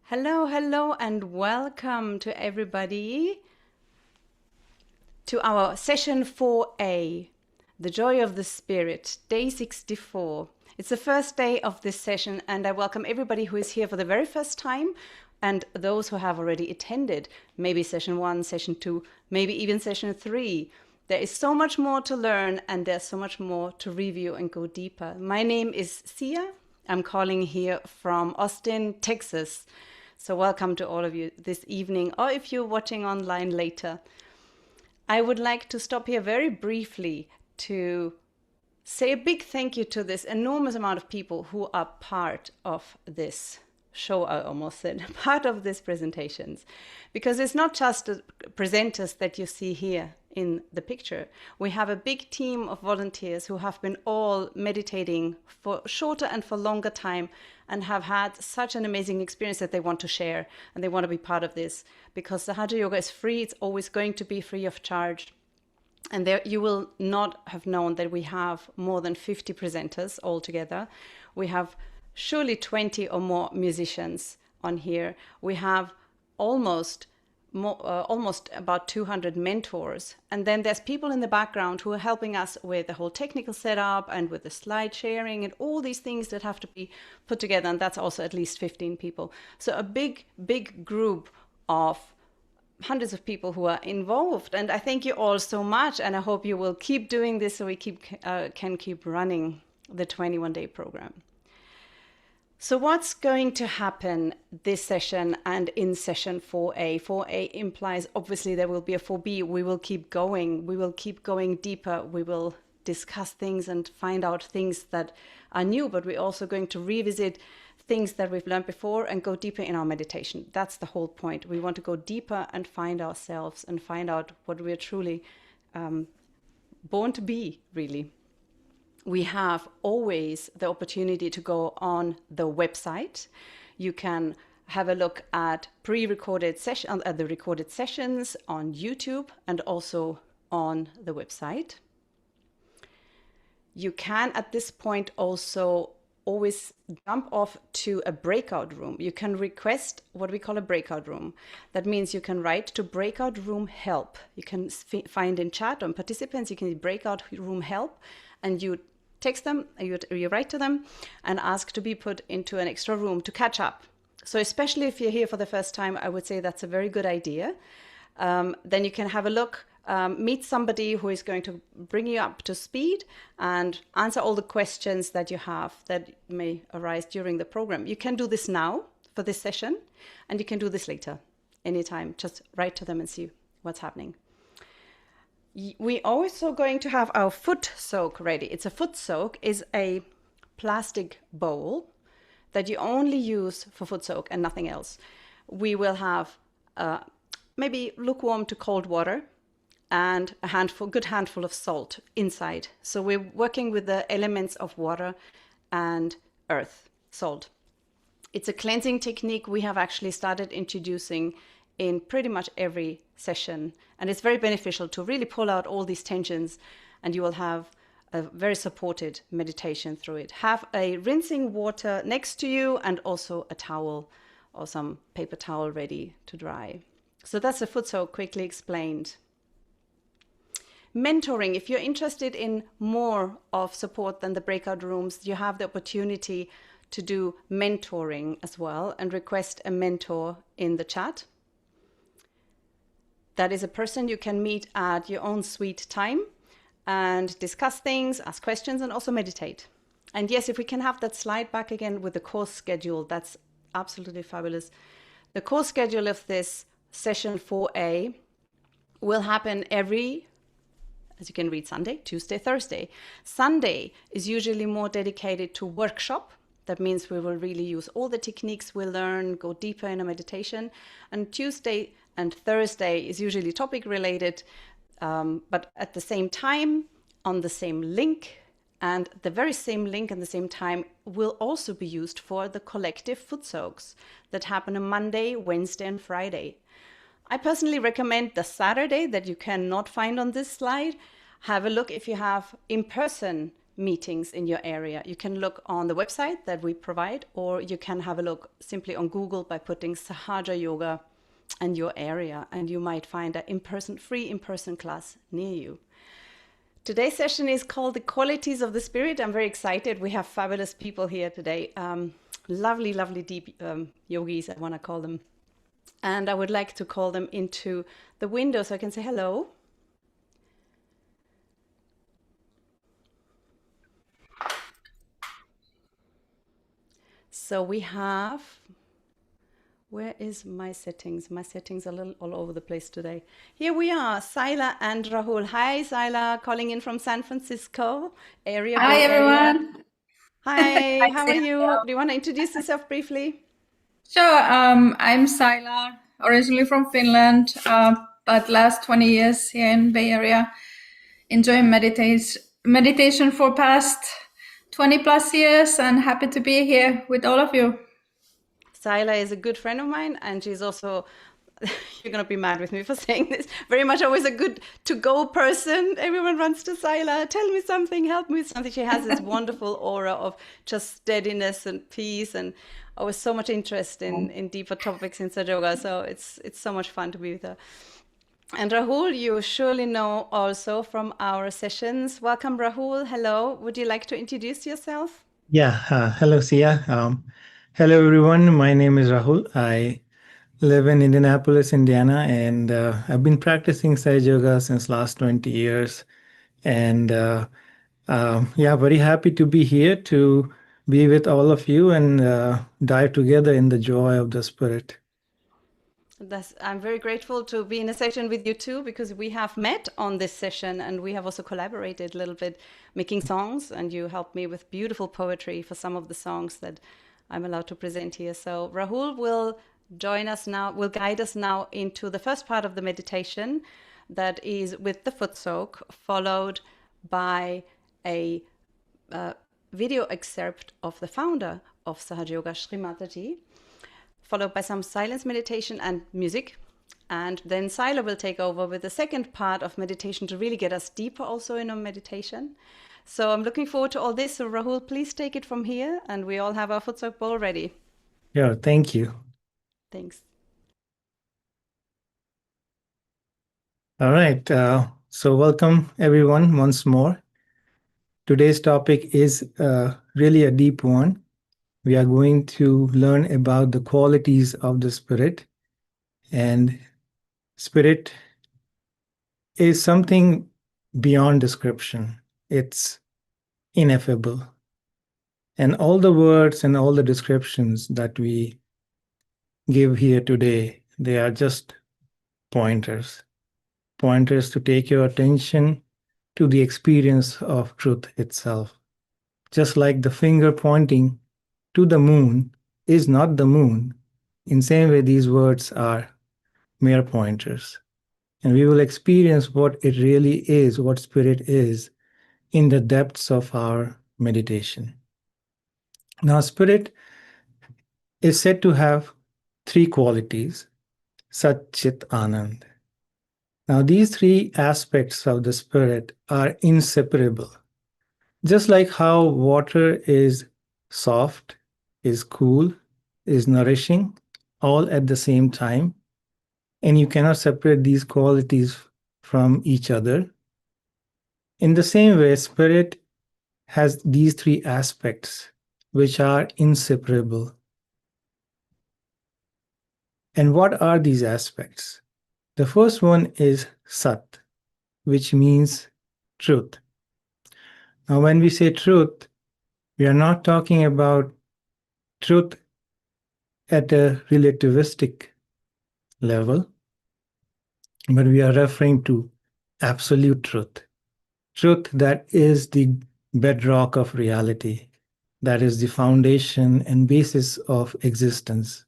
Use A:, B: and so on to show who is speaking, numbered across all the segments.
A: Hello, hello, and welcome to everybody to our session 4A, The Joy of the Spirit, day 64. It's the first day of this session, and I welcome everybody who is here for the very first time and those who have already attended, maybe session 1, session 2, maybe even session 3. There is so much more to learn, and there's so much more to review and go deeper. My name is Sia. I'm calling here from Austin, Texas. So welcome to all of you this evening, or if you're watching online later. I would like to stop here very briefly to say a big thank you to this enormous amount of people who are part of this show, I almost said, part of these presentations. Because it's not just the presenters that you see here in the picture. We have a big team of volunteers who have been all meditating for shorter and for longer time and have had such an amazing experience that they want to share and they want to be part of this. Because Sahaja Yoga is free, it's always going to be free of charge. And there you will not have known that we have more than 50 presenters altogether. We have surely 20 or more musicians on here. We have almost about 200 mentors. And then there's people in the background who are helping us with the whole technical setup and with the slide sharing and all these things that have to be put together. And that's also at least 15 people. So a big, big group of hundreds of people who are involved. And I thank you all so much. And I hope you will keep doing this so we can keep running the 21-day program. So what's going to happen this session and in session 4A? 4A implies obviously there will be a 4B. We will keep going. We will keep going deeper. We will discuss things and find out things that are new, but we're also going to revisit things that we've learned before and go deeper in our meditation. That's the whole point. We want to go deeper and find ourselves and find out what we're truly born to be, really. We have always the opportunity to go on the website. You can have a look at pre-recorded sessions, the recorded sessions on YouTube and also on the website. You can at this point also always jump off to a breakout room. You can request what we call a breakout room. That means you can write to breakout room help. You can find in chat on participants, you can breakout room help, and you text them, you write to them and ask to be put into an extra room to catch up. So especially if you're here for the first time, I would say that's a very good idea. Then you can have a look, meet somebody who is going to bring you up to speed and answer all the questions that you have that may arise during the program. You can do this now for this session, and you can do this later, anytime. Just write to them and see what's happening. We're also going to have our foot soak ready. It's a foot soak, is a plastic bowl that you only use for foot soak and nothing else. We will have maybe lukewarm to cold water and a good handful of salt inside. So we're working with the elements of water and earth, salt. It's a cleansing technique we have actually started introducing in pretty much every session. And it's very beneficial to really pull out all these tensions, and you will have a very supported meditation through it. Have a rinsing water next to you and also a towel or some paper towel ready to dry. So that's the foot soak quickly explained. Mentoring, if you're interested in more of support than the breakout rooms, you have the opportunity to do mentoring as well and request a mentor in the chat. That is a person you can meet at your own sweet time and discuss things, ask questions, and also meditate. And yes, if we can have that slide back again with the course schedule, that's absolutely fabulous. The course schedule of this session 4A will happen every, as you can read, Sunday, Tuesday, Thursday. Sunday is usually more dedicated to workshop. That means we will really use all the techniques we learn, go deeper in a meditation. And Tuesday and Thursday is usually topic related, but at the same time, on the same link, and the very same link and the same time will also be used for the collective foot soaks that happen on Monday, Wednesday, and Friday. I personally recommend the Saturday that you cannot find on this slide. Have a look if you have in-person meetings in your area. You can look on the website that we provide, or you can have a look simply on Google by putting Sahaja Yoga and your area, and you might find an free in-person class near you. Today's session is called The Qualities of the Spirit. I'm very excited. We have fabulous people here today. Lovely, lovely deep yogis, I want to call them. And I would like to call them into the window so I can say hello. So we have, where is my settings? My settings are a little all over the place today. Here we are, Saila and Rahul. Hi, Saila, calling in from San Francisco area.
B: Hi, everyone.
A: Hi, how are
B: Saila.
A: you? Do you want to introduce yourself briefly?
B: Sure. I'm Saila, originally from Finland, but last 20 years here in Bay Area, enjoying meditation for past 20 plus years, and happy to be here with all of you.
A: Saila is a good friend of mine, and she's also, you're going to be mad with me for saying this, very much always a good to-go person. Everyone runs to Saila, tell me something, help me with something. She has this wonderful aura of just steadiness and peace, and always so much interest in deeper topics in Sahaja Yoga. So it's so much fun to be with her. And Rahul, you surely know also from our sessions. Welcome, Rahul. Hello. Would you like to introduce yourself?
C: Yeah, hello, Sia. Hello, everyone. My name is Rahul. I live in Indianapolis, Indiana, and I've been practicing Sahaja Yoga since last 20 years. And yeah, very happy to be here to be with all of you and dive together in the joy of the Spirit.
A: I'm very grateful to be in a session with you too, because we have met on this session and we have also collaborated a little bit, making songs, and you helped me with beautiful poetry for some of the songs that I'm allowed to present here. So Rahul will join us now, will guide us now into the first part of the meditation, that is with the foot soak, followed by a video excerpt of the founder of Sahaja Yoga, Shri Mataji, followed by some silence meditation and music. And then Saila will take over with the second part of meditation to really get us deeper also in our meditation. So I'm looking forward to all this. So Rahul, please take it from here, and we all have our foot soak bowl ready.
C: Yeah, thank you.
A: Thanks.
C: All right. So welcome, everyone, once more. Today's topic is really a deep one. We are going to learn about the qualities of the Spirit. And Spirit is something beyond description. It's ineffable. And all the words and all the descriptions that we give here today, they are just pointers. Pointers to take your attention to the experience of truth itself. Just like the finger pointing to the moon is not the moon, in same way these words are mere pointers. And we will experience what it really is, what Spirit is, in the depths of our meditation. Now, Spirit is said to have three qualities: Sat, Chit, Ananda. Now, these three aspects of the Spirit are inseparable. Just like how water is soft, is cool, is nourishing, all at the same time, and you cannot separate these qualities from each other. In the same way, Spirit has these three aspects which are inseparable. And what are these aspects? The first one is Sat, which means truth. Now, when we say truth, we are not talking about truth at a relativistic level, but we are referring to absolute truth. Truth that is the bedrock of reality, that is the foundation and basis of existence,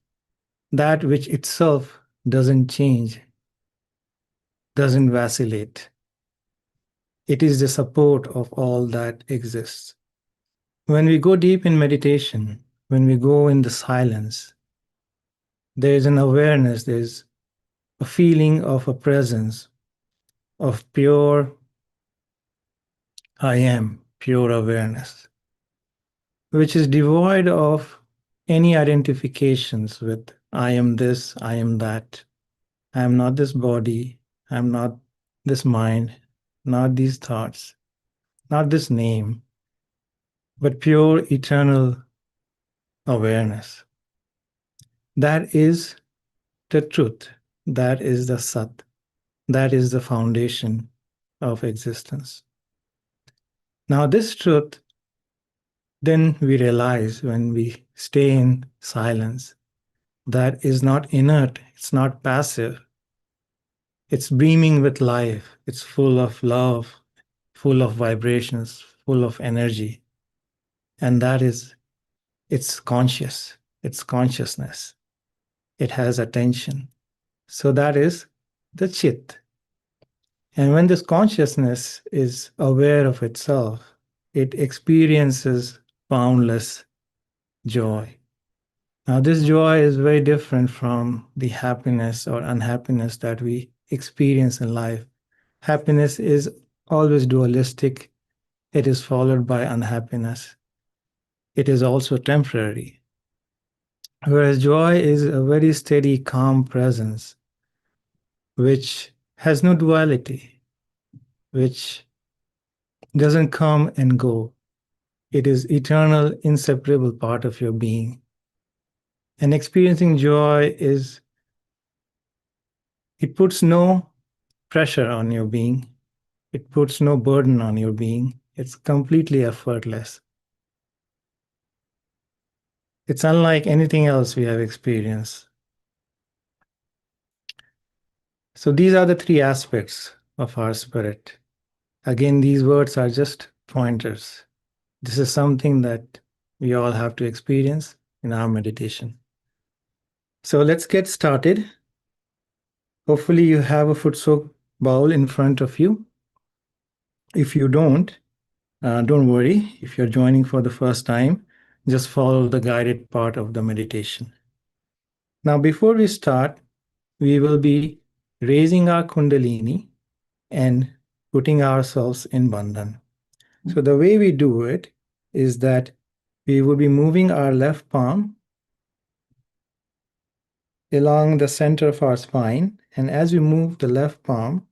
C: that which itself doesn't change, doesn't vacillate. It is the support of all that exists. When we go deep in meditation, when we go in the silence, there is an awareness, there's a feeling of a presence, of pure I am, pure awareness, which is devoid of any identifications with I am this, I am that, I am not this body, I am not this mind, not these thoughts, not this name, but pure eternal awareness. That is the truth. That is the Sat. That is the foundation of existence. Now, this truth, then we realize when we stay in silence, that is not inert, it's not passive, it's beaming with life, it's full of love, full of vibrations, full of energy. And that is, it's conscious, it's consciousness, it has attention. So that is the Chit. And when this consciousness is aware of itself, it experiences boundless joy. Now, this joy is very different from the happiness or unhappiness that we experience in life. Happiness is always dualistic, it is followed by unhappiness. It is also temporary. Whereas joy is a very steady, calm presence which has no duality, which doesn't come and go. It is eternal, inseparable part of your being. And experiencing joy is, it puts no pressure on your being. It puts no burden on your being. It's completely effortless. It's unlike anything else we have experienced. So these are the three aspects of our spirit. Again, these words are just pointers. This is something that we all have to experience in our meditation. So let's get started. Hopefully you have a foot soak bowl in front of you. If you don't worry. If you're joining for the first time, just follow the guided part of the meditation. Now, before we start, we will be raising our Kundalini and putting ourselves in Bandhan. So the way we do it is that we will be moving our left palm along the center of our spine. And as we move the left palm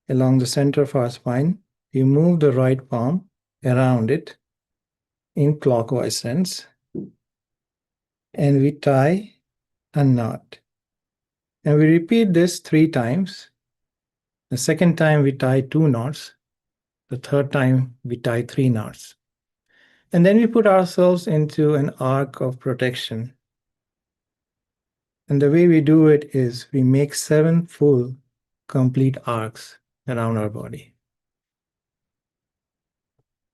C: along the center of our spine, we move the right palm around it in clockwise sense. And we tie a knot. And we repeat this 3 times. The second time we tie 2 knots. The third time we tie 3 knots. And then we put ourselves into an arc of protection. And the way we do it is we make 7 full, complete arcs around our body.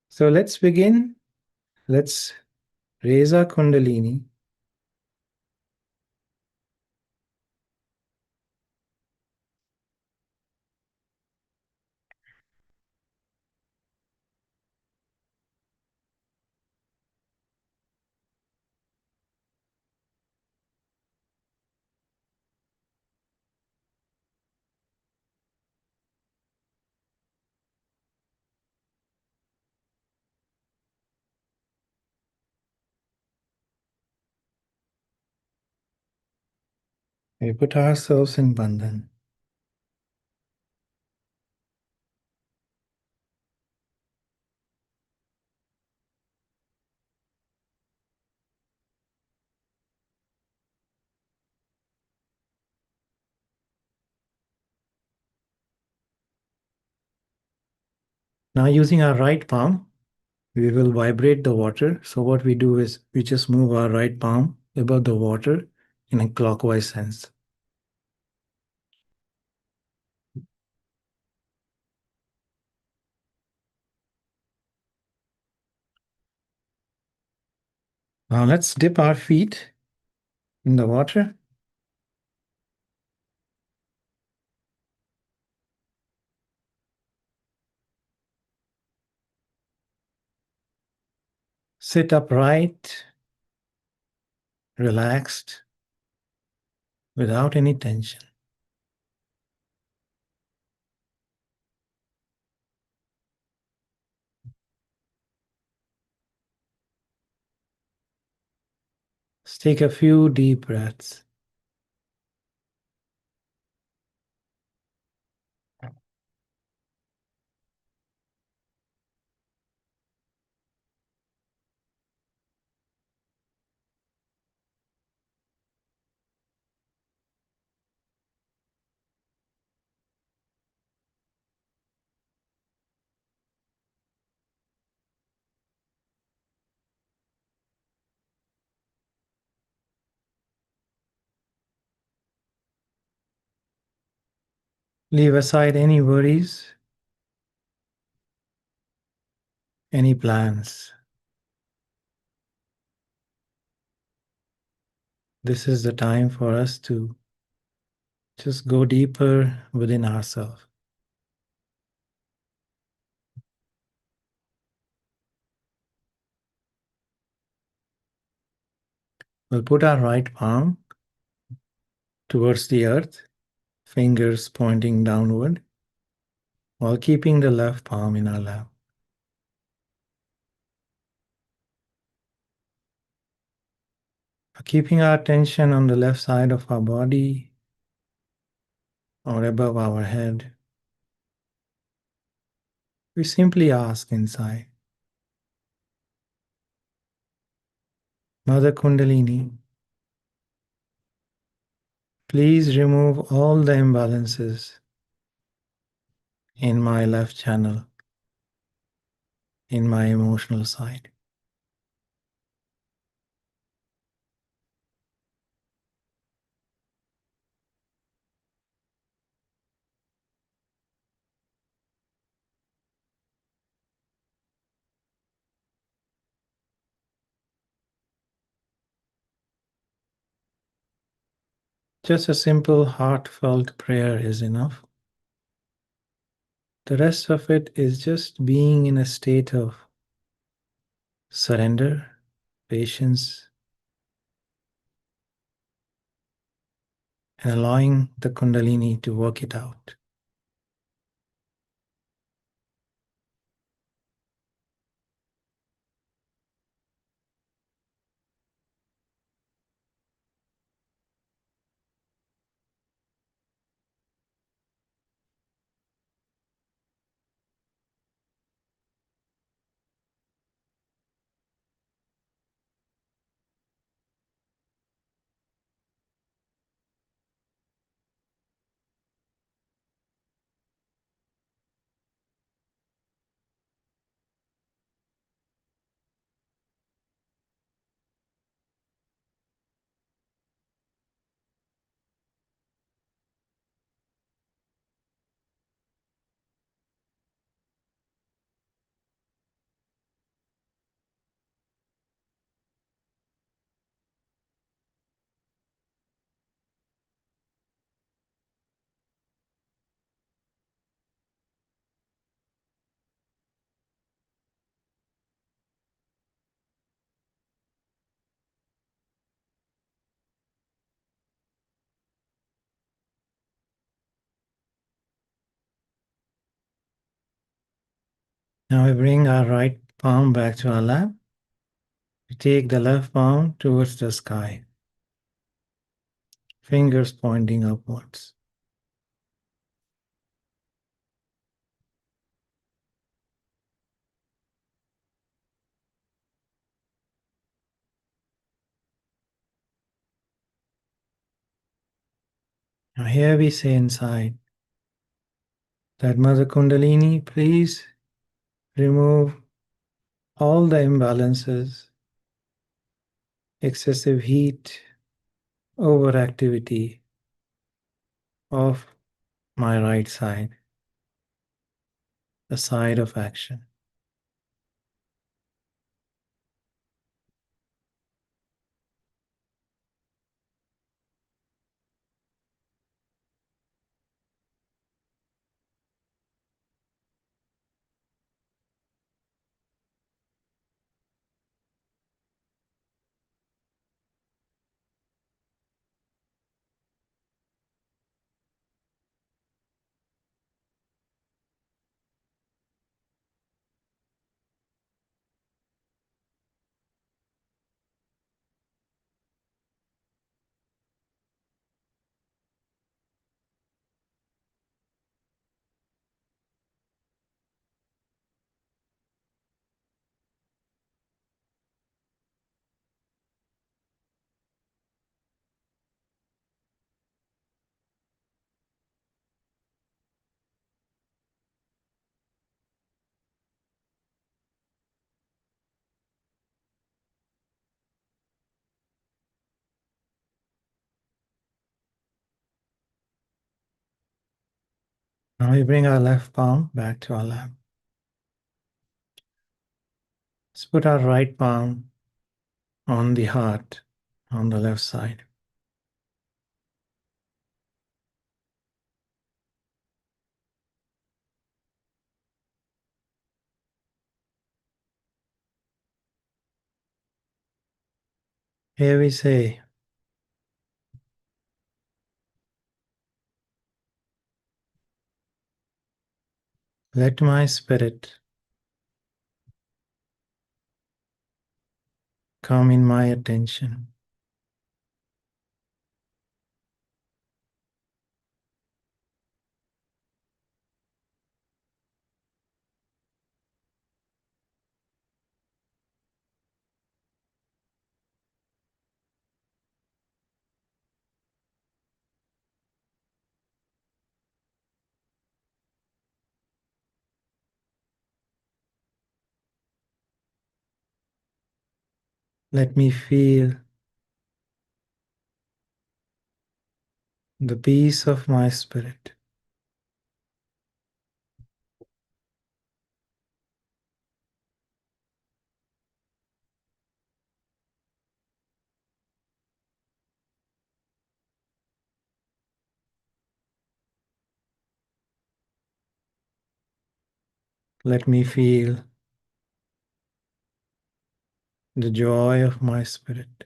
C: So let's begin. Let's raise our Kundalini. We put ourselves in Bandhan. Now using our right palm, we will vibrate the water. So what we do is we just move our right palm above the water in a clockwise sense. Now let's dip our feet in the water. Sit upright, relaxed, without any tension. Take a few deep breaths. Leave aside any worries, any plans. This is the time for us to just go deeper within ourselves. We'll put our right palm towards the earth, fingers pointing downward, while keeping the left palm in our lap. Keeping our attention on the left side of our body or above our head, we simply ask inside, Mother Kundalini, please remove all the imbalances in my left channel, in my emotional side. Just a simple heartfelt prayer is enough. The rest of it is just being in a state of surrender, patience, and allowing the Kundalini to work it out. Now we bring our right palm back to our lap. We take the left palm towards the sky, fingers pointing upwards. Now here we say inside that Mother Kundalini, please remove all the imbalances, excessive heat, overactivity of my right side, the side of action. Now we bring our left palm back to our lap. Let's put our right palm on the heart on the left side. Here we say, let my spirit come in my attention. Let me feel the peace of my spirit. Let me feel the joy of my spirit.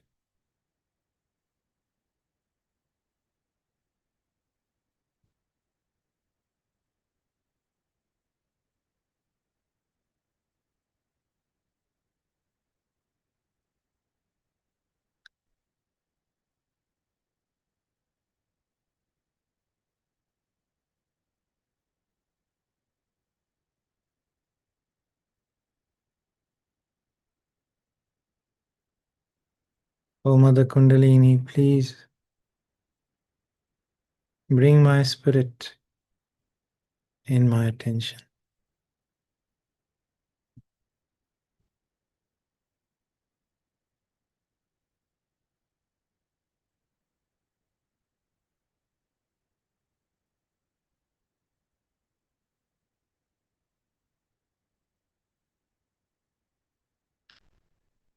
C: O Mother Kundalini, please bring my spirit in my attention.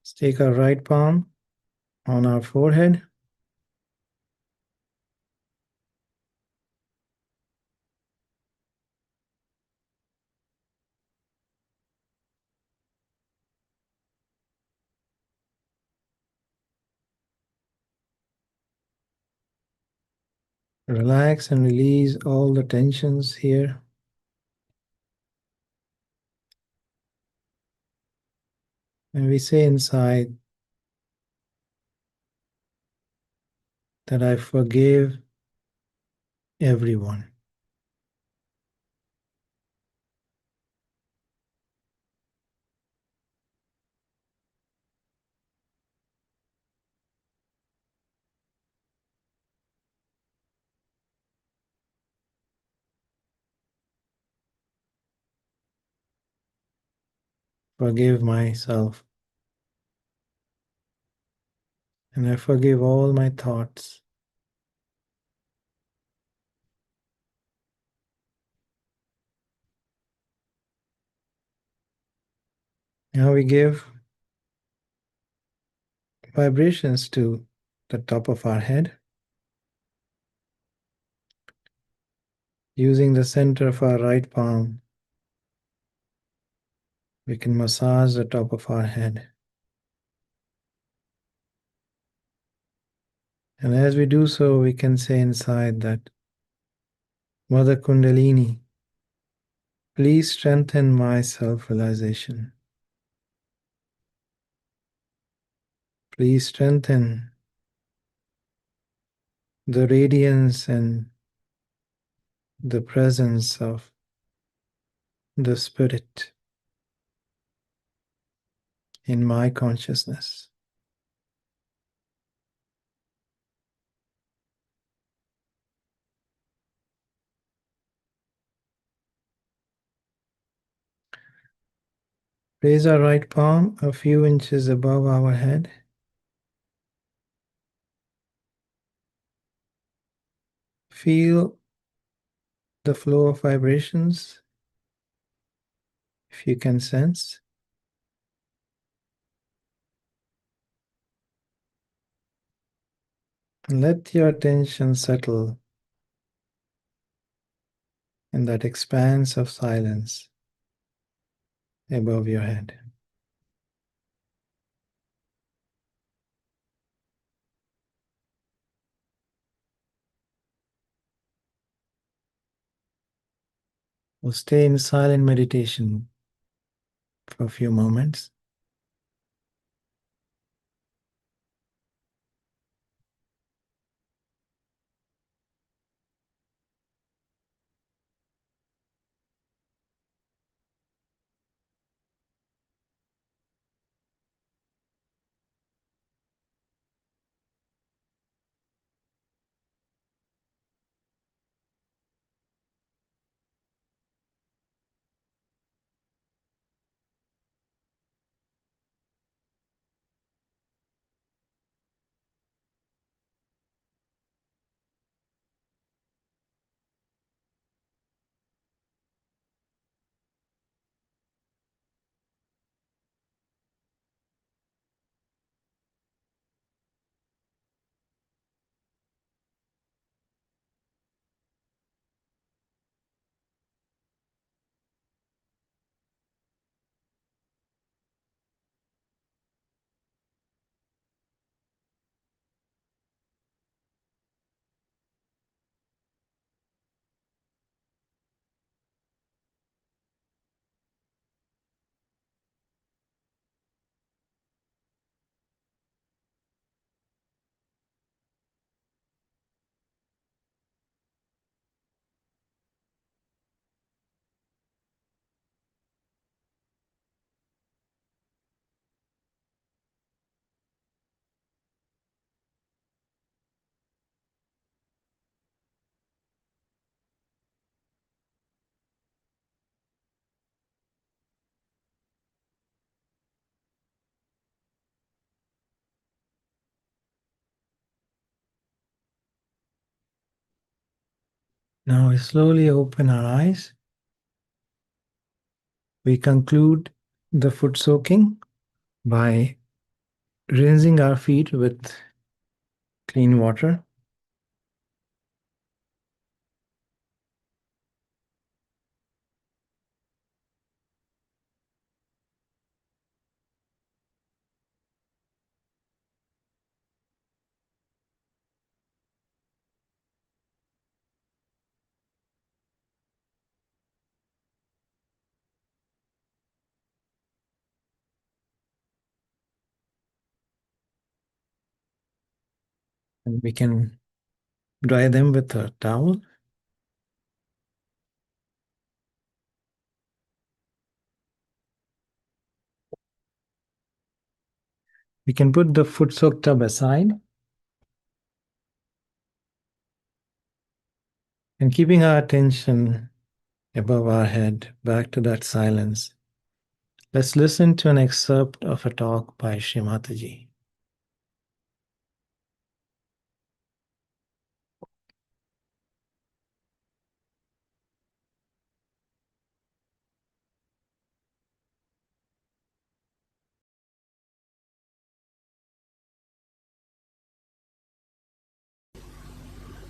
C: Let's take our right palm on our forehead. Relax and release all the tensions here. And we say inside that I forgive everyone. Forgive myself. And I forgive all my thoughts. Now we give vibrations to the top of our head. Using the center of our right palm, we can massage the top of our head. And as we do so, we can say inside that, Mother Kundalini, please strengthen my self-realization. Please strengthen the radiance and the presence of the Spirit in my consciousness. Raise our right palm a few inches above our head. Feel the flow of vibrations, if you can sense. Let your attention settle in that expanse of silence above your head. We'll stay in silent meditation for a few moments. Now we slowly open our eyes. We conclude the foot soaking by rinsing our feet with clean water. And we can dry them with a towel. We can put the foot soak tub aside. And keeping our attention above our head, back to that silence, let's listen to an excerpt of a talk by Shri Mataji.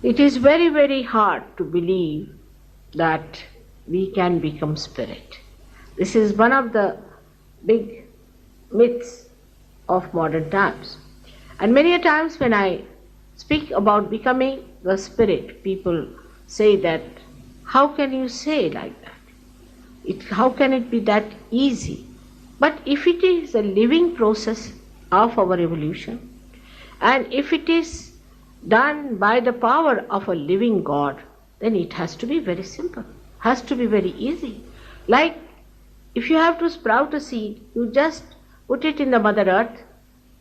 D: It is very, very hard to believe that we can become spirit. This is one of the big myths of modern times. And many a times when I speak about becoming the spirit, people say that, how can you say like that? How can it be that easy? But if it is a living process of our evolution, and if it is done by the power of a living God, then it has to be very simple, has to be very easy. Like if you have to sprout a seed, you just put it in the Mother Earth,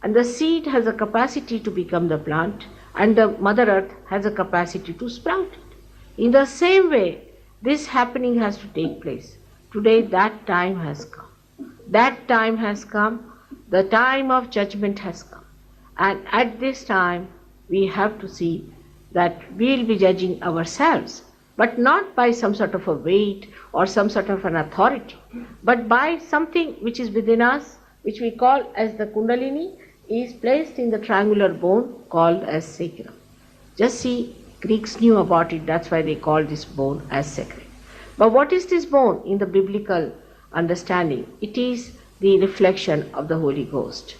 D: and the seed has a capacity to become the plant, and the Mother Earth has a capacity to sprout it. In the same way, this happening has to take place. Today that time has come. That time has come. The time of judgment has come. And at this time, we have to see that we'll be judging ourselves. but not by some sort of a weight or some sort of an authority, but by something which is within us, which we call as the Kundalini, is placed in the triangular bone called as sacrum. Just see, Greeks knew about it, that's why they called this bone as sacred. But what is this bone in the biblical understanding? It is the reflection of the Holy Ghost.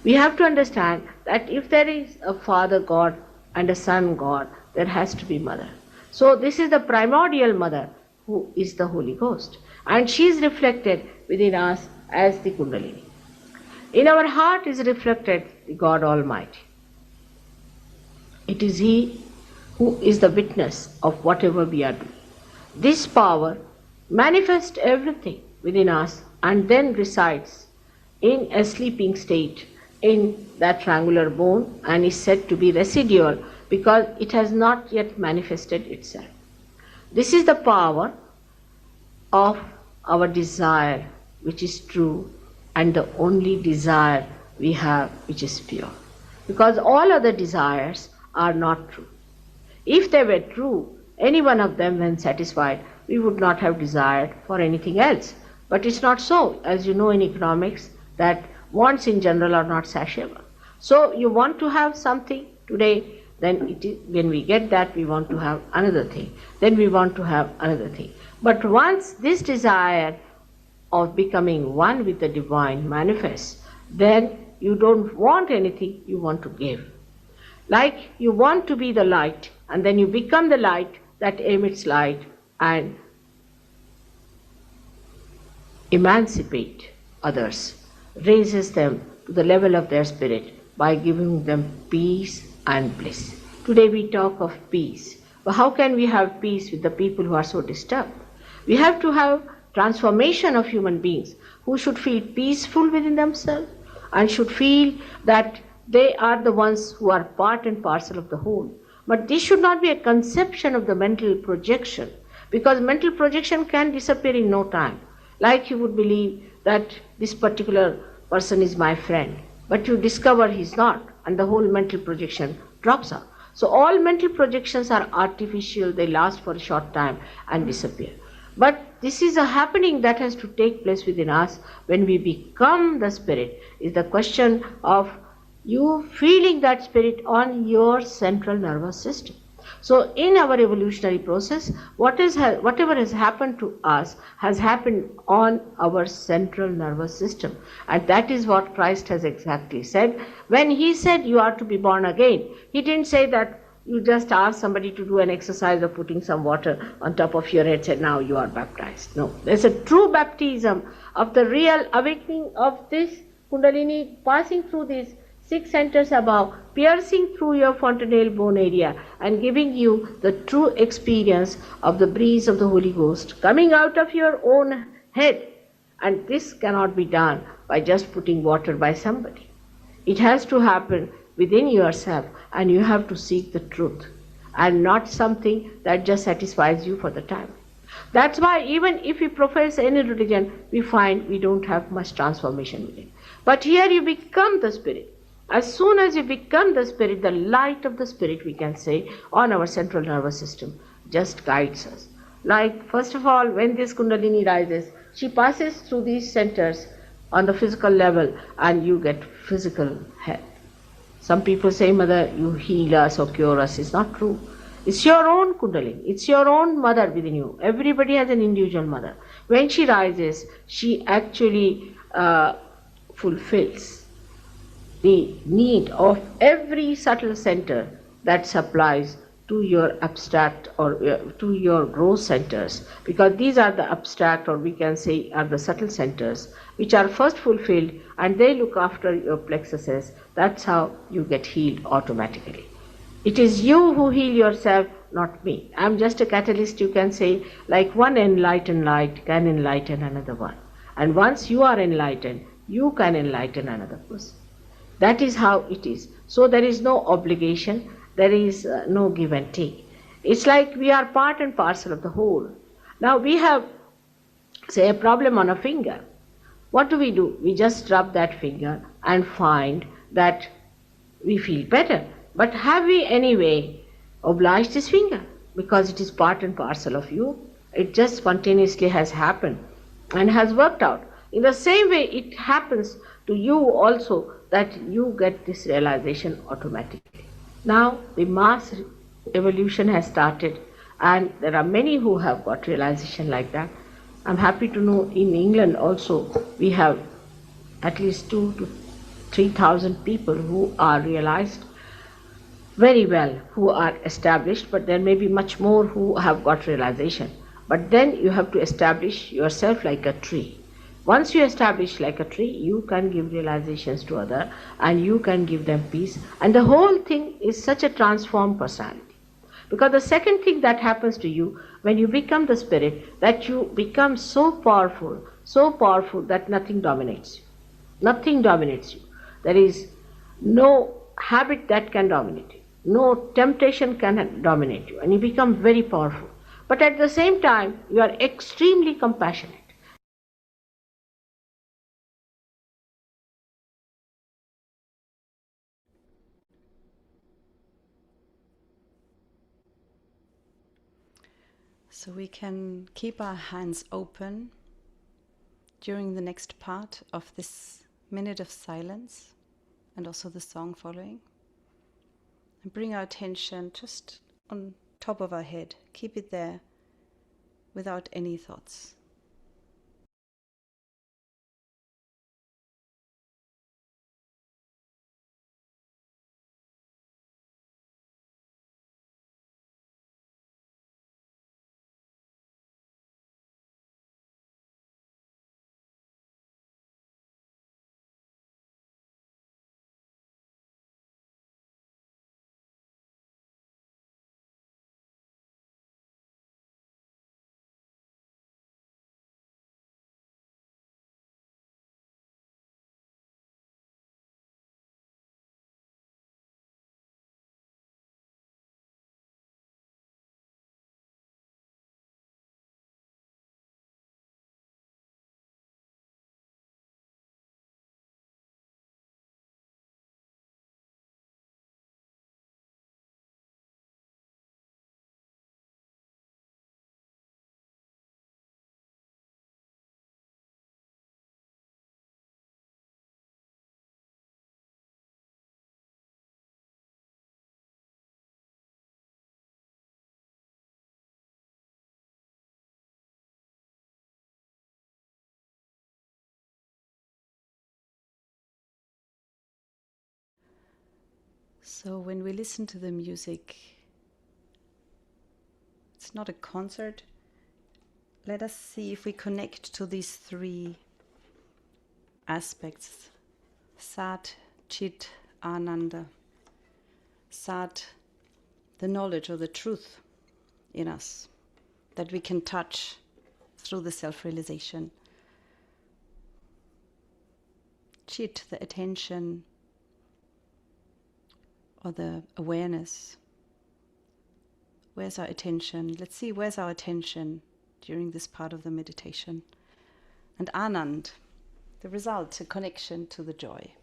D: We have to understand that if there is a Father God and a Son God, there has to be Mother. So this is the primordial Mother who is the Holy Ghost, and she is reflected within us as the Kundalini. In our heart is reflected the God Almighty. It is He who is the witness of whatever we are doing. This power manifests everything within us and then resides in a sleeping state in that triangular bone and is said to be residual because it has not yet manifested itself. This is the power of our desire, which is true, and the only desire we have which is pure. Because all other desires are not true. If they were true, any one of them when satisfied, we would not have desired for anything else. But it's not so. As you know in economics, that wants in general are not satiable. So you want to have something today, then when we get that, we want to have another thing. Then we want to have another thing. But once this desire of becoming one with the divine manifests, then you don't want anything, you want to give. Like you want to be the light, and then you become the light that emits light and emancipate others, raises them to the level of their spirit by giving them peace and bliss. Today we talk of peace. But how can we have peace with the people who are so disturbed? We have to have transformation of human beings who should feel peaceful within themselves and should feel that they are the ones who are part and parcel of the whole. But this should not be a conception of the mental projection, because mental projection can disappear in no time. Like you would believe that this particular person is my friend, but you discover he's not, and the whole mental projection drops out. So all mental projections are artificial, they last for a short time and disappear. But this is a happening that has to take place within us when we become the spirit. Is the question of you feeling that spirit on your central nervous system. So in our evolutionary process, whatever has happened to us has happened on our central nervous system. And that is what Christ has exactly said. When he said you are to be born again, he didn't say that you just ask somebody to do an exercise of putting some water on top of your head and now you are baptized. No, there's a true baptism of the real awakening of this Kundalini passing through these 6 centers above, piercing through your fontanelle bone area and giving you the true experience of the breeze of the Holy Ghost coming out of your own head. And this cannot be done by just putting water by somebody. It has to happen within yourself, and you have to seek the truth and not something that just satisfies you for the time. That's why even if we profess any religion, we find we don't have much transformation within. But here you become the spirit. As soon as you become the spirit, the light of the spirit, we can say, on our central nervous system just guides us. Like, first of all, when this Kundalini rises, she passes through these centers on the physical level and you get physical health. Some people say, Mother, you heal us or cure us. It's not true. It's your own Kundalini. It's your own mother within you. Everybody has an individual mother. When she rises, she actually fulfills the need of every subtle center that supplies to your abstract or to your gross centers, because these are the abstract, or we can say are the subtle centers, which are first fulfilled and they look after your plexuses. That's how you get healed automatically. It is you who heal yourself, not me. I'm just a catalyst, you can say, like one enlightened light can enlighten another one. And once you are enlightened, you can enlighten another person. That is how it is. So there is no obligation, there is no give and take. It's like we are part and parcel of the whole. Now we have, say, a problem on a finger. What do? We just rub that finger and find that we feel better. But have we anyway obliged this finger? because it is part and parcel of you. It just spontaneously has happened and has worked out. In the same way, it happens to you also that you get this realization automatically. Now, the mass evolution has started, and there are many who have got realization like that. I'm happy to know in England also we have at least 2,000 to 3,000 people who are realized very well, who are established, but there may be much more who have got realization. But then you have to establish yourself like a tree. Once you establish like a tree, you can give realizations to others and you can give them peace. And the whole thing is such a transformed personality. Because the second thing that happens to you when you become the spirit, that you become so powerful that nothing dominates you. Nothing dominates you. There is no habit that can dominate you. No temptation can dominate you. And you become very powerful. But at the same time, you are extremely compassionate.
A: So we can keep our hands open during the next part of this minute of silence and also the song following. And bring our attention just on top of our head. Keep it there without any thoughts. So when we listen to the music, it's not a concert. Let us see if we connect to these three aspects. Sat, Chit, Ananda. Sat, the knowledge or the truth in us that we can touch through the self-realization. Chit, the attention or the awareness. Where's our attention? Let's see, where's our attention during this part of the meditation? And Anand, the result, a connection to the joy.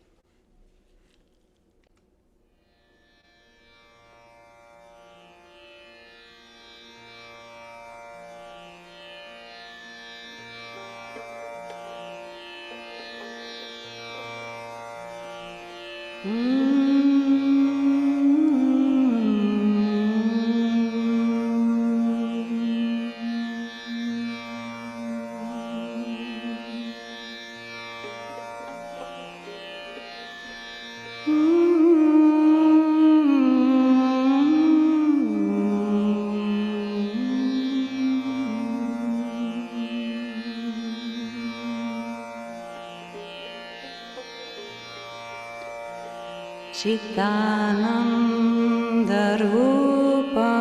A: Chitananda Rupa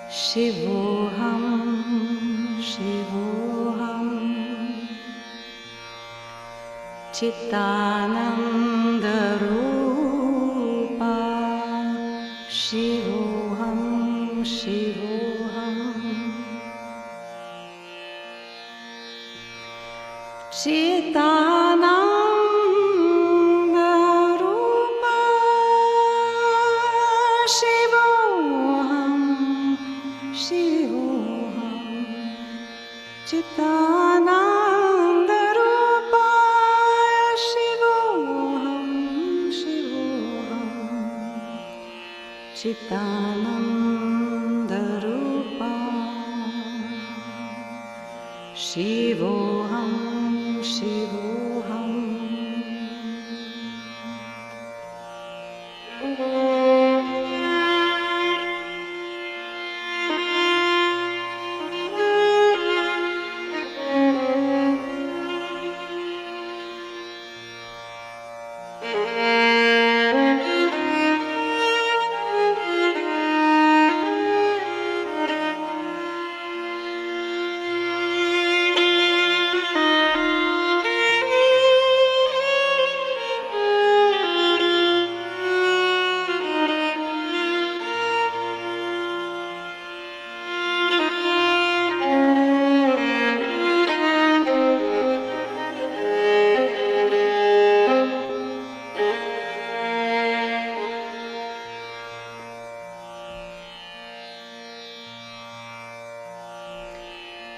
A: Shivoham Shivoham Chitananda Rupa Shivoham Shivoham Chitananda Shivoham Chitananda Rupaya Shivoham Shivoham Chitananda Rupaya Shivoham Shivoham.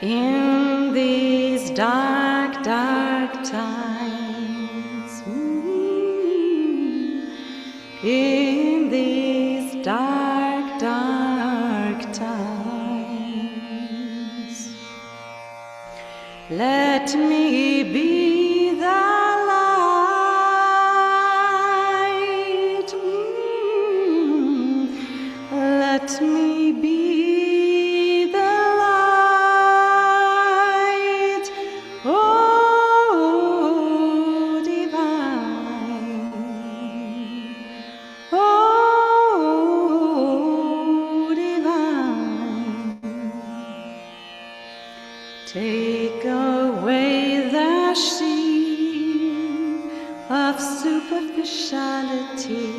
A: In these dark, dark times, in these dark, dark times, let me be the light, let me be take away the sheen of superficiality,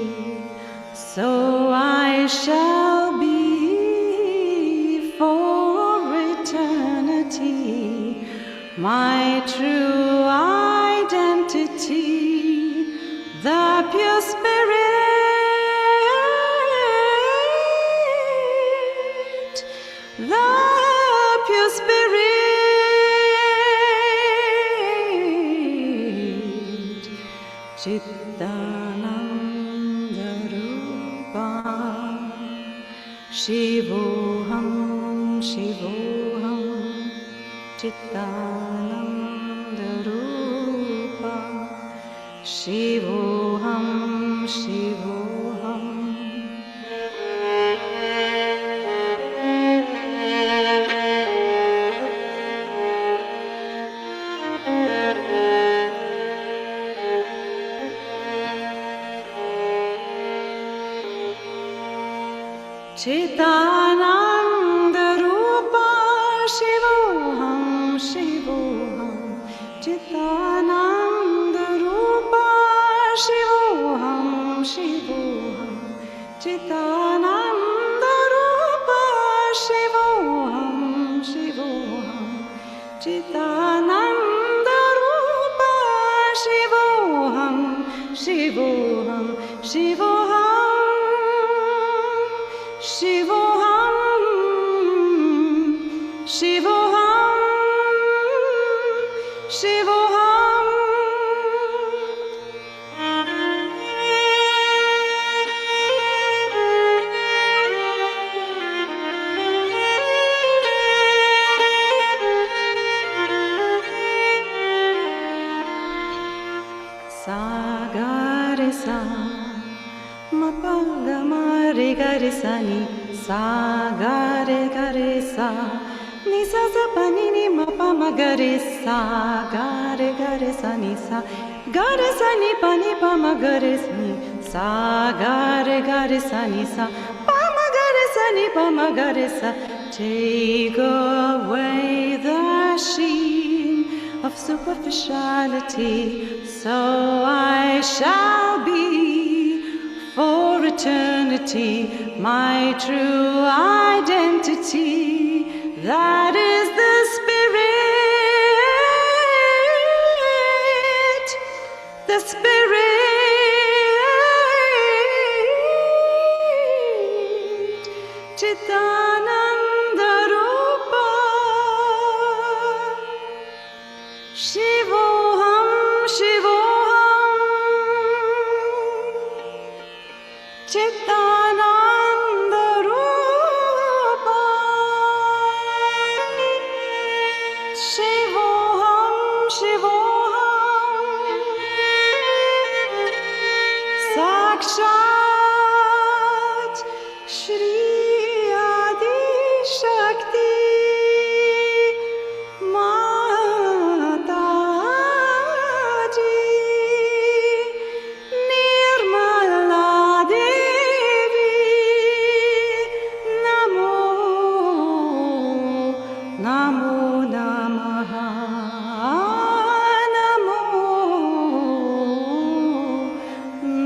A: so I shall be for eternity my true identity, the pure spirit, the pure spirit. Chitananda Rupa Shivoham Shivoham Chitananda Rupa Shivoham Shivoham. Chitananda Rupa Shivoham Shivoham Chitananda Rupa Shivoham Shivoham Chitananda Rupa Shivoham Shivoham Chitananda Rupa Shivoham Shivoham Shivoham Shivoham, Shivoham, Shivoham. Sagaresa, Mapagama Garisani, sa gare gare sa, ni sa sa pa ni ni ma pa ma gare sa, gare gare sa ni sa pa ni pa ma gare ni, sa gare sa ni sa pa ma gare sa ni pa ma gare sa. Take away the sheen of superficiality, so I shall be for eternity my true identity, that is the spirit, the spirit, Chitananda Rupa Shivoham, Shivoham, Chitananda Rupa. Shivoham, Shivoham, Sakshat Shri Adi Shakti Mataji Nirmala Devi Namo Namo Namaha Namo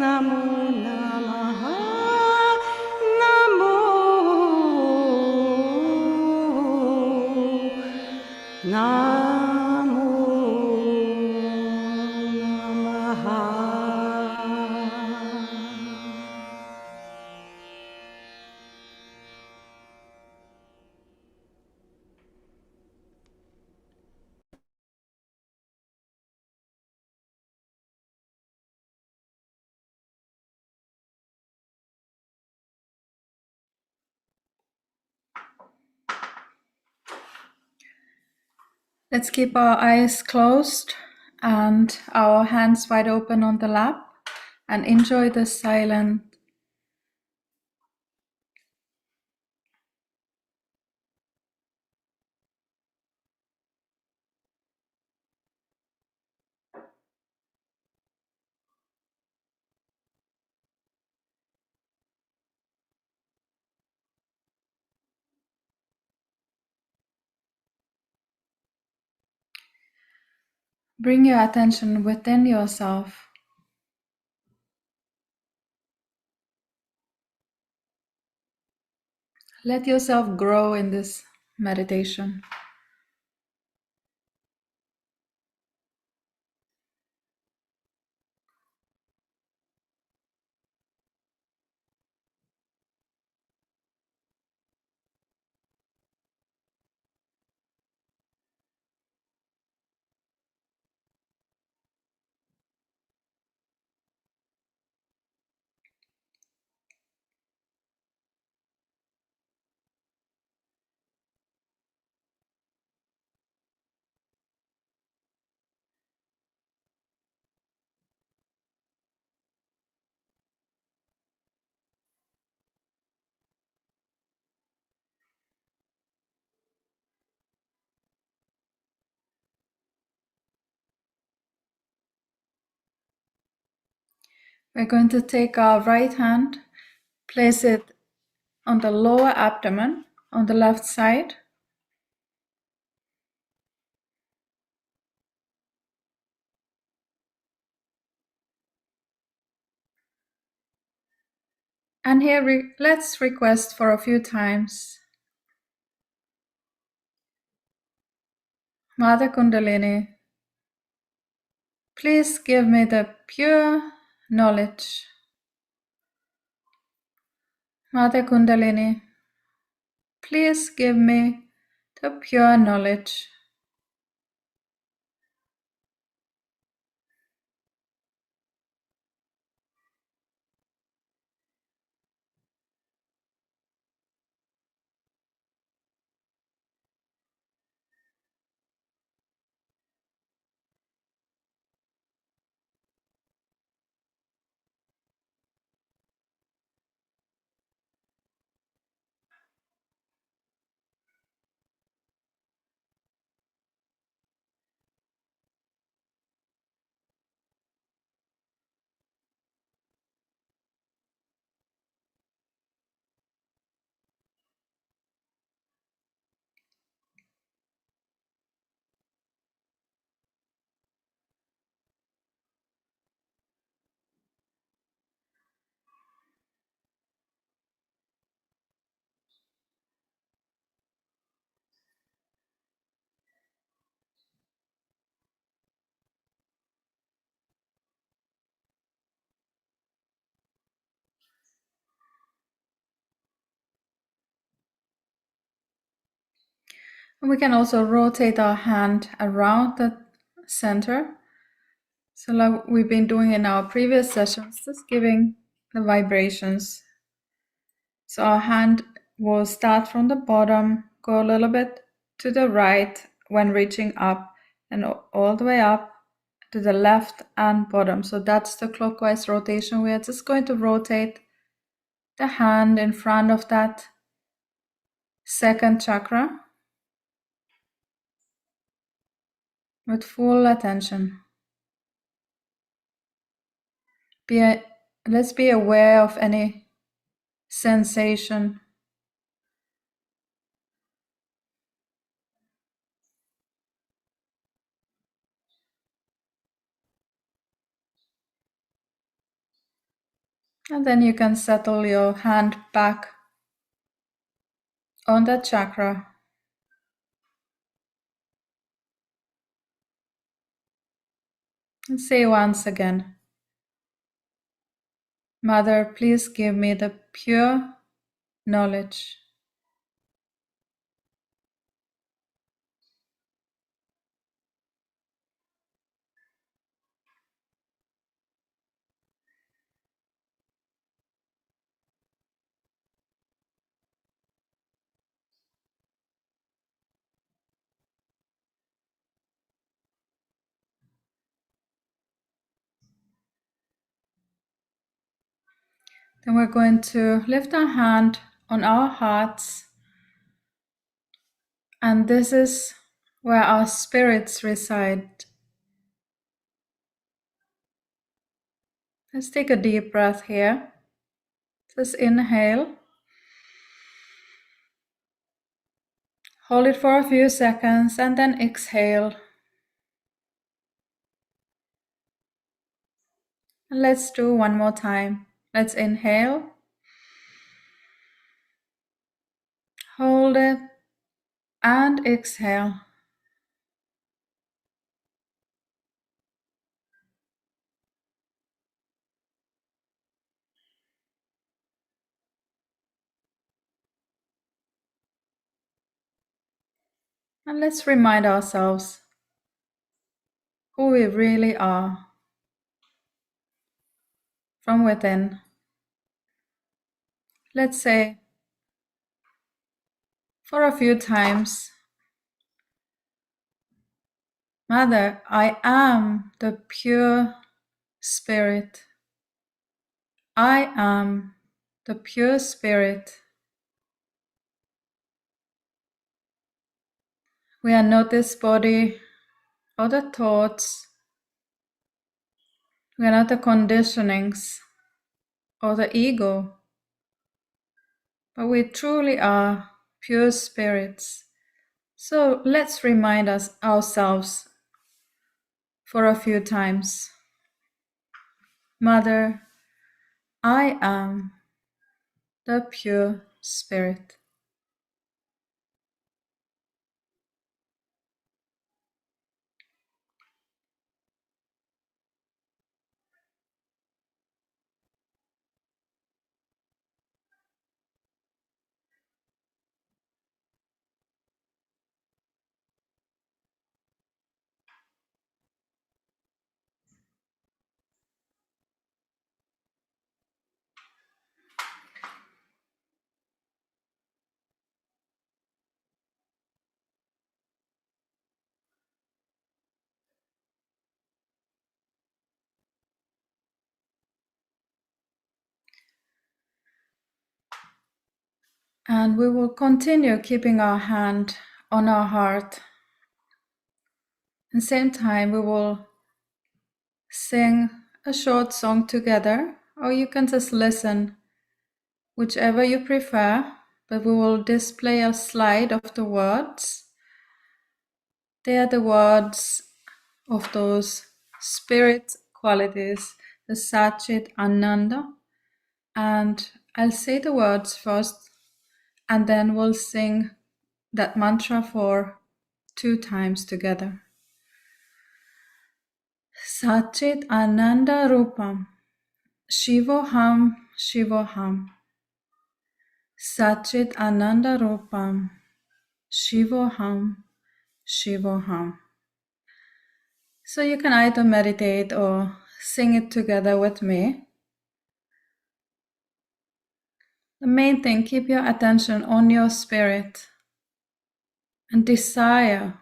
A: Namo Namaha Namo Namo Namaha.
B: Let's keep our eyes closed and our hands wide open on the lap and enjoy the silent. Bring your attention within yourself. Let yourself grow in this meditation. We're going to take our right hand, place it on the lower abdomen on the left side. And here let's request for a few times. Mother Kundalini, please give me the pure knowledge. Mother Kundalini, please give me the pure knowledge. And we can also rotate our hand around the center. So like we've been doing in our previous sessions, just giving the vibrations. So our hand will start from the bottom, go a little bit to the right when reaching up, and all the way up to the left and bottom. So that's the clockwise rotation. We are just going to rotate the hand in front of that second chakra with full attention. Let's be aware of any sensation. And then you can settle your hand back on that chakra. And say once again, Mother, please give me the pure knowledge. Then we're going to lift our hand on our hearts. And this is where our spirits reside. Let's take a deep breath here. Just inhale. Hold it for a few seconds and then exhale. And let's do one more time. Let's inhale. Hold it and exhale. And let's remind ourselves who we really are from within. Let's say for a few times, Mother, I am the pure spirit. I am the pure spirit. We are not this body or the thoughts. We are not the conditionings or the ego, but we truly are pure spirits. So let's remind ourselves for a few times. Mother, I am the pure spirit. And we will continue keeping our hand on our heart. At the same time, we will sing a short song together, or you can just listen, whichever you prefer, but we will display a slide of the words. They are the words of those spirit qualities, the Satchit Ananda. And I'll say the words first, and then we'll sing that mantra for 2 times together. Satchit Ananda Rupam Shivoham Shivoham Satchit Ananda Rupam Shivoham Shivoham So you can either meditate or sing it together with me. The main thing, keep your attention on your spirit and desire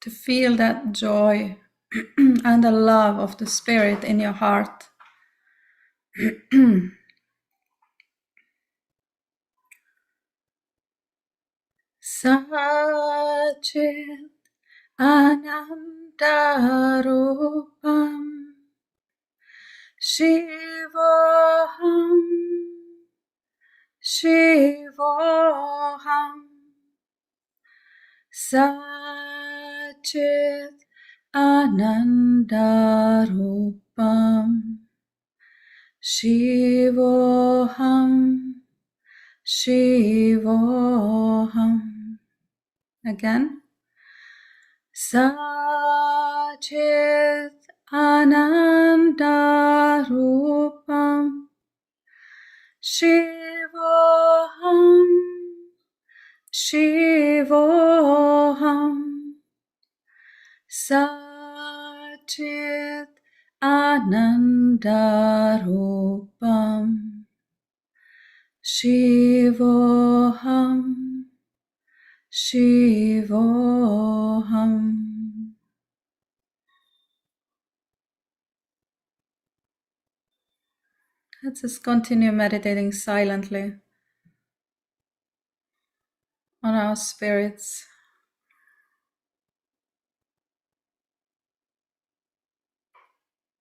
B: to feel that joy and the love of the spirit in your heart. Satchitananda Anandarupam Shivoham Shivoham Satchit Anandarupam Shivoham Shivoham. Again. Satchit Anandarupam Shivoham Shivoham Satchit Anandarupam Shivoham Shivoham. Let's just continue meditating silently on our spirits.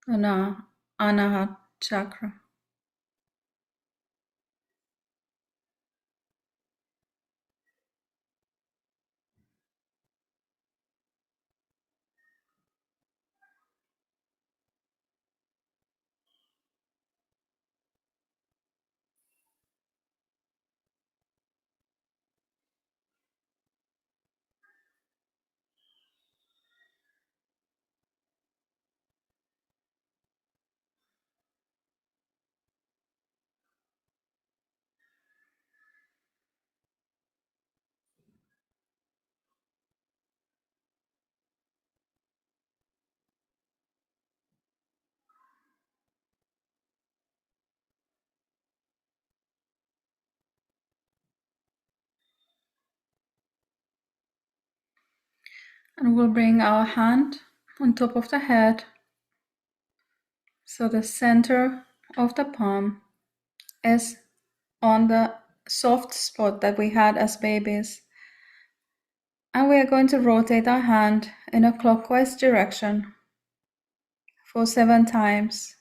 B: On our Anahat chakra. And we'll bring our hand on top of the head, so the center of the palm is on the soft spot that we had as babies. And we are going to rotate our hand in a clockwise direction for 7 times,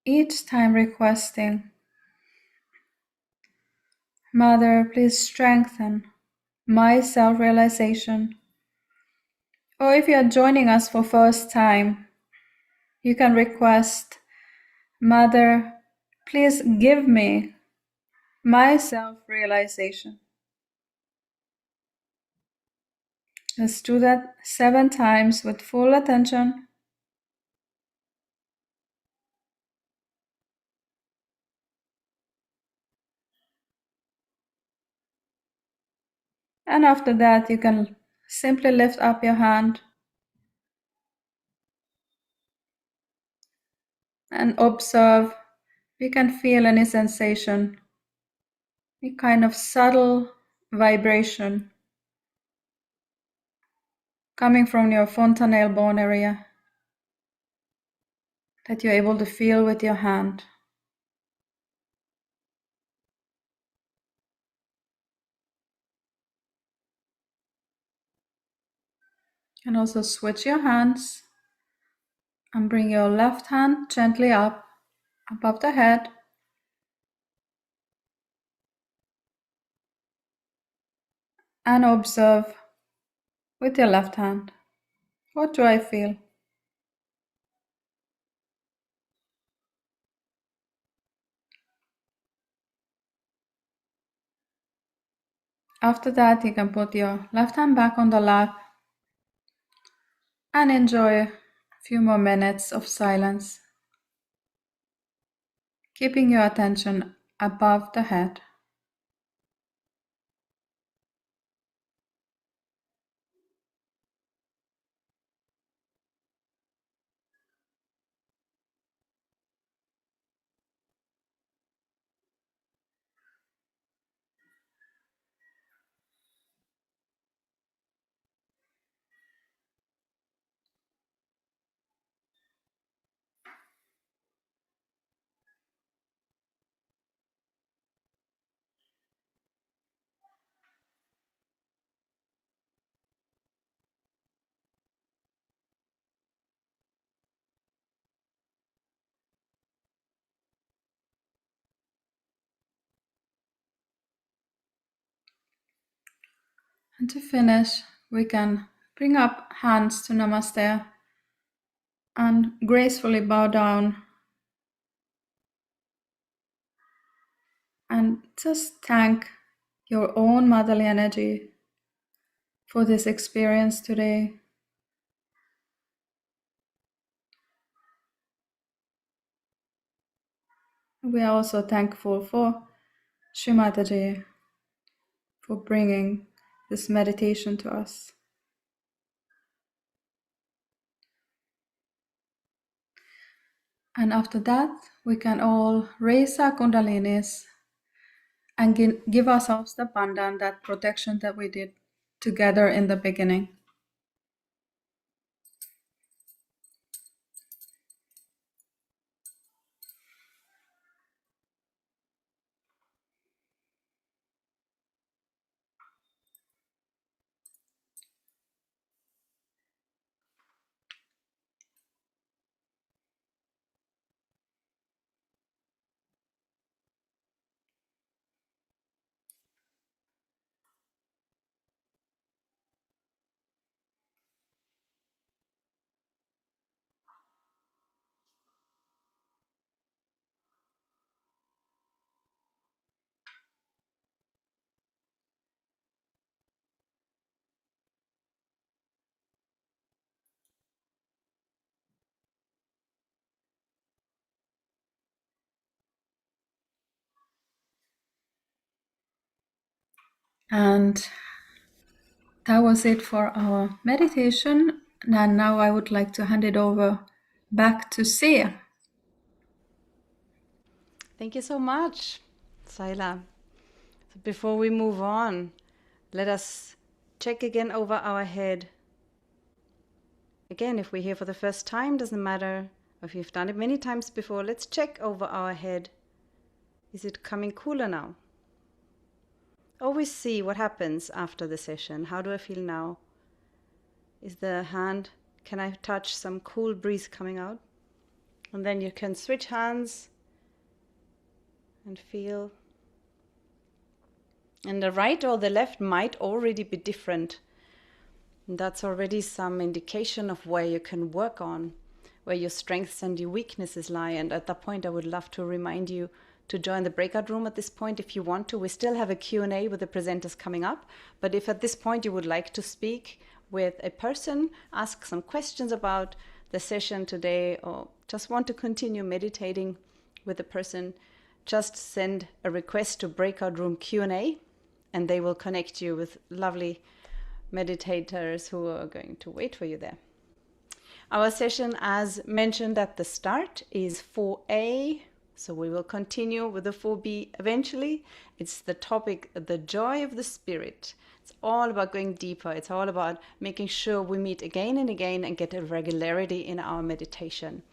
B: each time requesting, Mother, please strengthen my self-realization. Or if you are joining us for first time, you can request, Mother, please give me my self-realization. Let's do that 7 times with full attention. And after that, you can simply lift up your hand and observe if you can feel any sensation, any kind of subtle vibration coming from your fontanelle bone area that you're able to feel with your hand. And also switch your hands and bring your left hand gently up above the head. And observe with your left hand. What do I feel? After that, you can put your left hand back on the lap and enjoy a few more minutes of silence, keeping your attention above the head. And to finish, we can bring up hands to Namaste and gracefully bow down and just thank your own motherly energy for this experience today. We are also thankful for Shri Mataji for bringing this meditation to us. And after that, we can all raise our kundalinis and give ourselves the bandhan, that protection that we did together in the beginning. And that was it for our meditation. And now I would like to hand it over back to Sia.
A: Thank you so much, Saila. So before we move on, let us check again over our head. Again, if we're here for the first time, doesn't matter. If you've done it many times before, let's check over our head. Is it coming cooler now? Always see what happens after the session. How do I feel now? Is the hand, can I touch some cool breeze coming out? And then you can switch hands and feel. And the right or the left might already be different. And that's already some indication of where you can work on, where your strengths and your weaknesses lie. And at that point, I would love to remind you to join the breakout room at this point if you want to. We still have a Q&A with the presenters coming up. But if at this point you would like to speak with a person, ask some questions about the session today, or just want to continue meditating with the person, just send a request to breakout room Q&A, and they will connect you with lovely meditators who are going to wait for you there. Our session, as mentioned at the start, is 4A. So we will continue with the 4B eventually. It's the topic, the joy of the spirit. It's all about going deeper. It's all about making sure we meet again and again and get a regularity in our meditation.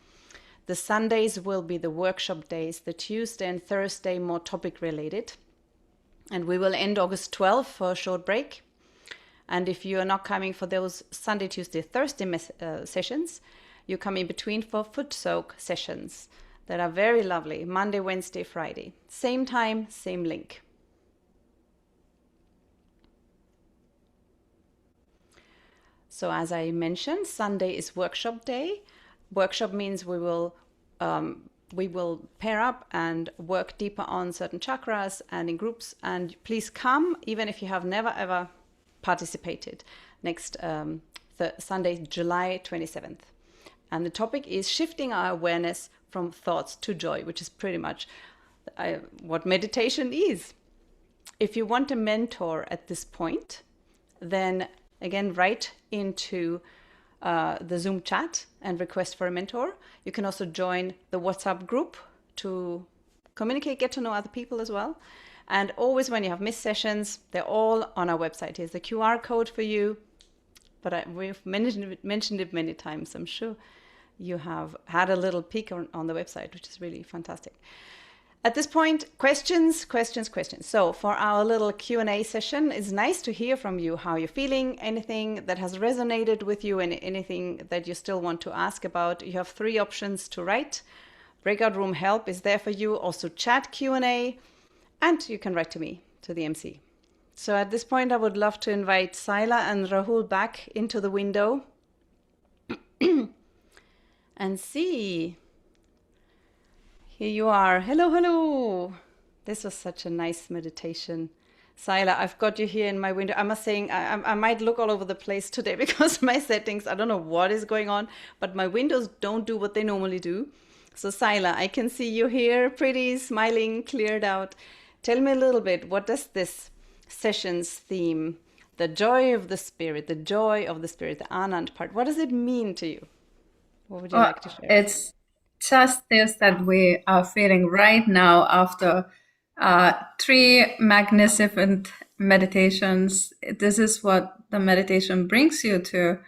A: The Sundays will be the workshop days, the Tuesday and Thursday more topic related. And we will end August 12th for a short break. And if you are not coming for those Sunday, Tuesday, Thursday sessions, you come in between for foot soak sessions that are very lovely, Monday, Wednesday, Friday. Same time, same link. So as I mentioned, Sunday is workshop day. Workshop means we will pair up and work deeper on certain chakras and in groups. And please come, even if you have never ever participated, next Sunday, July 27th. And the topic is shifting our awareness from thoughts to joy, which is pretty much what meditation is. If you want a mentor at this point, then again, write into the Zoom chat and request for a mentor. You can also join the WhatsApp group to communicate, get to know other people as well. And always when you have missed sessions, they're all on our website. Here's the QR code for you. But we've mentioned it many times. I'm sure you have had a little peek on the website, which is really fantastic. At this point, questions. So for our little Q&A session, it's nice to hear from you how you're feeling, anything that has resonated with you and anything that you still want to ask about. You have 3 options to write. Breakout room help is there for you. Also chat Q&A, and you can write to me, to the MC. So at this point, I would love to invite Saila and Rahul back into the window and see. Here you are. Hello, hello. This was such a nice meditation. Saila, I've got you here in my window. I must say, I might look all over the place today because my settings, I don't know what is going on, but my windows don't do what they normally do. So Saila, I can see you here, pretty, smiling, cleared out. Tell me a little bit, what does this session's theme, the joy of the spirit, the Anand part, what does it mean to you? What would you like to share?
B: It's just this that we are feeling right now after 3 magnificent meditations. This is what the meditation brings you to.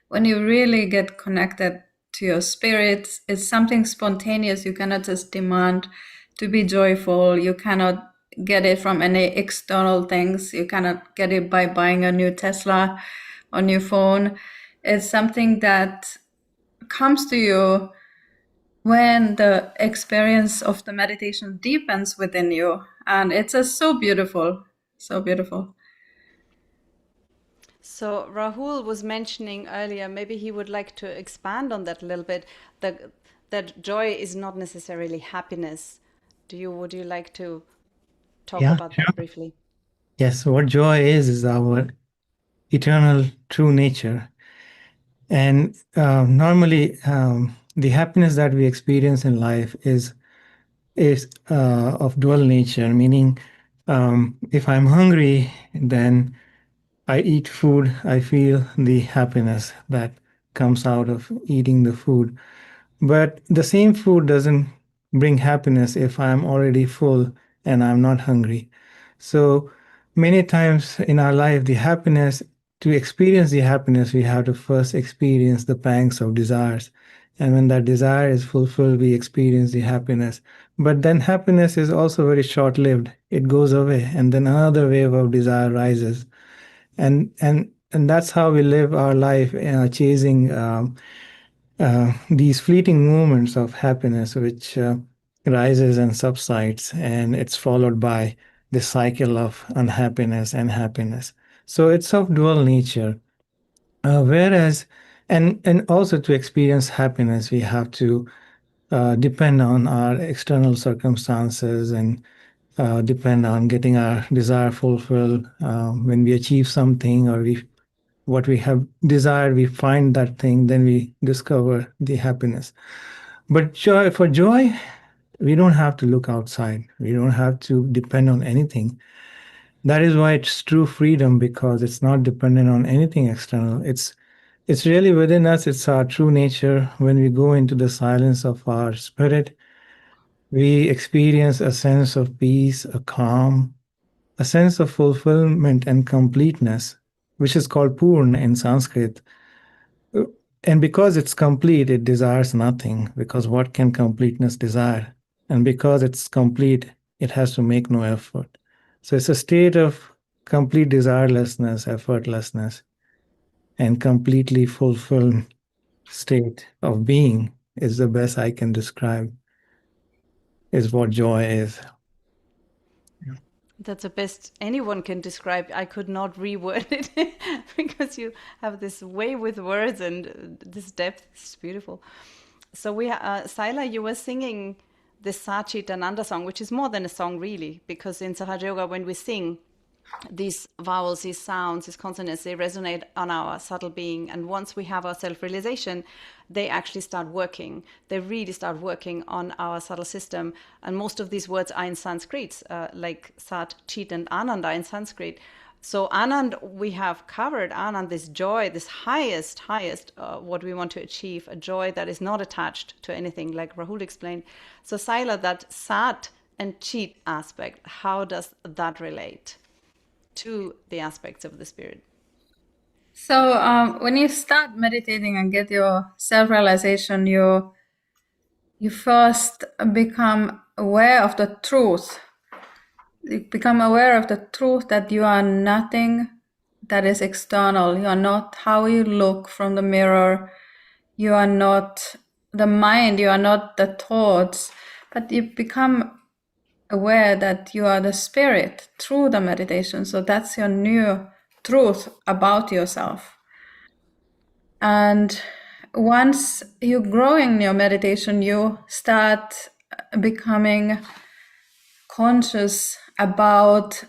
B: When you really get connected to your spirit, it's something spontaneous. You cannot just demand to be joyful. You cannot get it from any external things. You cannot get it by buying a new Tesla or new phone. It's something that comes to you when the experience of the meditation deepens within you. And it's just so beautiful, so beautiful.
A: So Rahul was mentioning earlier, maybe he would like to expand on that a little bit, that joy is not necessarily happiness. Would you like to talk about that briefly?
C: Yes, what joy is our eternal true nature. And normally, the happiness that we experience in life is of dual nature, meaning if I'm hungry, then I eat food, I feel the happiness that comes out of eating the food. But the same food doesn't bring happiness if I'm already full and I'm not hungry. So many times in our life, to experience the happiness, we have to first experience the pangs of desires. And when that desire is fulfilled, we experience the happiness. But then happiness is also very short lived. It goes away, and then another wave of desire rises. And that's how we live our life, chasing these fleeting moments of happiness, which rises and subsides, and it's followed by the cycle of unhappiness and happiness. So it's of dual nature. Whereas, and also to experience happiness, we have to depend on our external circumstances and depend on getting our desire fulfilled. When we achieve something or what we have desired, we find that thing, then we discover the happiness. But for joy, we don't have to look outside. We don't have to depend on anything. That is why it's true freedom, because it's not dependent on anything external. It's really within us. It's our true nature. When we go into the silence of our spirit, we experience a sense of peace, a calm, a sense of fulfillment and completeness, which is called Purna in Sanskrit. And because it's complete, it desires nothing, because what can completeness desire? And because it's complete, it has to make no effort. So it's a state of complete desirelessness, effortlessness, and completely fulfilled state of being is the best I can describe, is what joy is.
A: That's the best anyone can describe. I could not reword it because you have this way with words and this depth. It's beautiful. So Saila, you were singing this Satchitananda song, which is more than a song really, because in Sahaja Yoga, when we sing, these vowels, these sounds, these consonants, they resonate on our subtle being. And once we have our self-realization, they actually start working. They really start working on our subtle system. And most of these words are in Sanskrit, like Sat, Chit, and Ananda in Sanskrit. So Anand, we have covered Anand, this joy, this highest, what we want to achieve, a joy that is not attached to anything, like Rahul explained. So Saila, that Sat and Chit aspect, how does that relate to the aspects of the spirit?
B: So when you start meditating and get your self-realization, you first become aware of the truth. You become aware of the truth that you are nothing that is external. You are not how you look from the mirror. You are not the mind. You are not the thoughts. But you become aware that you are the spirit through the meditation. So that's your new truth about yourself. And once you grow in your meditation, you start becoming conscious about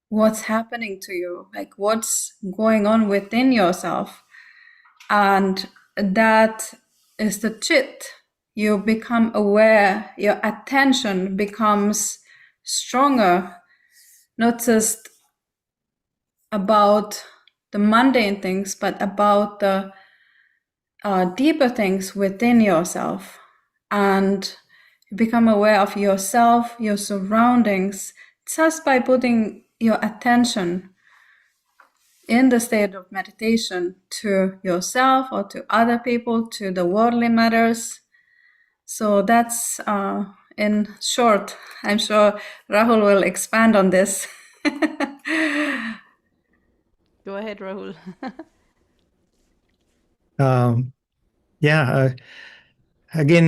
B: what's happening to you, like what's going on within yourself. And that is the Chit. You become aware, your attention becomes stronger, not just about the mundane things, but about the deeper things within yourself. And you become aware of yourself, your surroundings, just by putting your attention in the state of meditation to yourself or to other people, to the worldly matters. So that's in short. I'm sure Rahul will expand on this.
A: Go ahead, Rahul.
C: Yeah, again,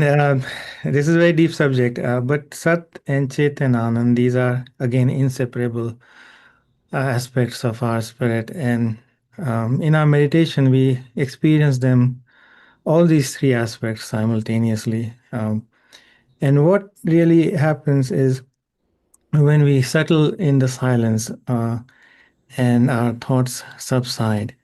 C: this is a very deep subject, but Sat and Chit and Anand, these are again inseparable aspects of our spirit. And in our meditation, we experience them, all these three aspects simultaneously. And what really happens is when we settle in the silence and our thoughts subside,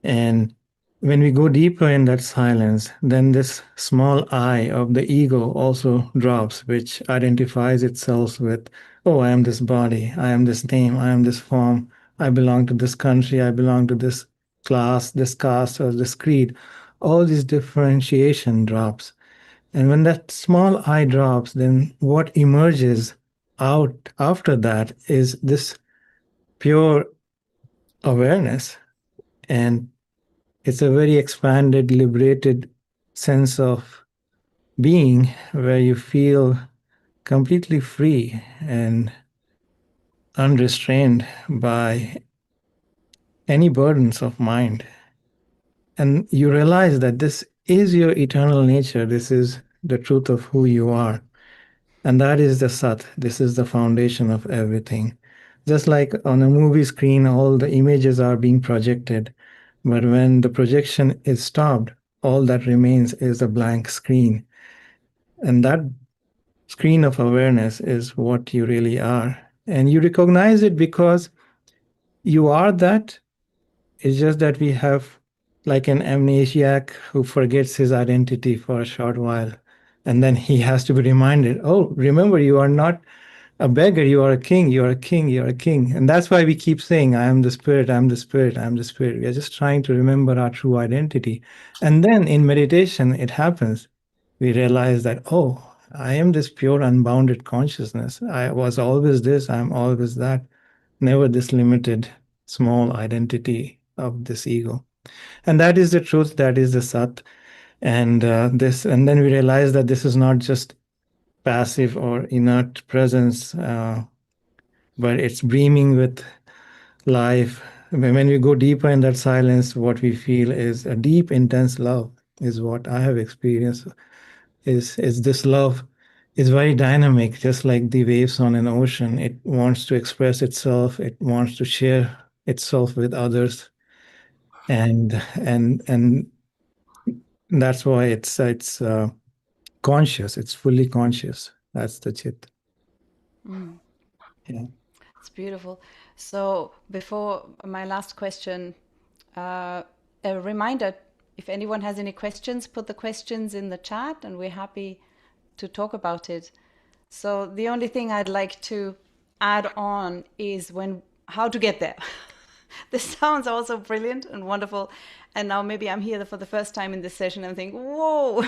C: and when we go deeper in that silence, then this small I of the ego also drops, which identifies itself with, oh, I am this body, I am this name, I am this form, I belong to this country, I belong to this class, this caste, or this creed. All these differentiation drops. And when that small I drops, then what emerges out after that is this pure awareness. And it's a very expanded, liberated sense of being where you feel completely free and unrestrained by any burdens of mind. And you realize that this is your eternal nature. This is the truth of who you are. And that is the Sat. This is the foundation of everything. Just like on a movie screen, all the images are being projected. But when the projection is stopped, all that remains is a blank screen. And that screen of awareness is what you really are. And you recognize it because you are that. It's just that we have like an amnesiac who forgets his identity for a short while. And then he has to be reminded, oh, remember, you are not a beggar, you are a king, you are a king, you are a king. And that's why we keep saying, I am the spirit, I'm the spirit, I'm the spirit. We are just trying to remember our true identity. And then in meditation, it happens. We realize that, oh, I am this pure, unbounded consciousness. I was always this, I'm always that, never this limited, small identity of this ego. And that is the truth, that is the Sat. And and then we realize that this is not just passive or inert presence, but it's brimming with life. When we go deeper in that silence, what we feel is a deep, intense love, is what I have experienced. Is this love is very dynamic, just like the waves on an ocean. It wants to express itself. It wants to share itself with others, and that's why it's conscious. It's fully conscious. That's the Chit. Yeah.
A: It's beautiful. So before my last question, a reminder, if anyone has any questions, put the questions in the chat and we're happy to talk about it. So the only thing I'd like to add on is how to get there. This sounds also brilliant and wonderful. And now maybe I'm here for the first time in this session and think, whoa.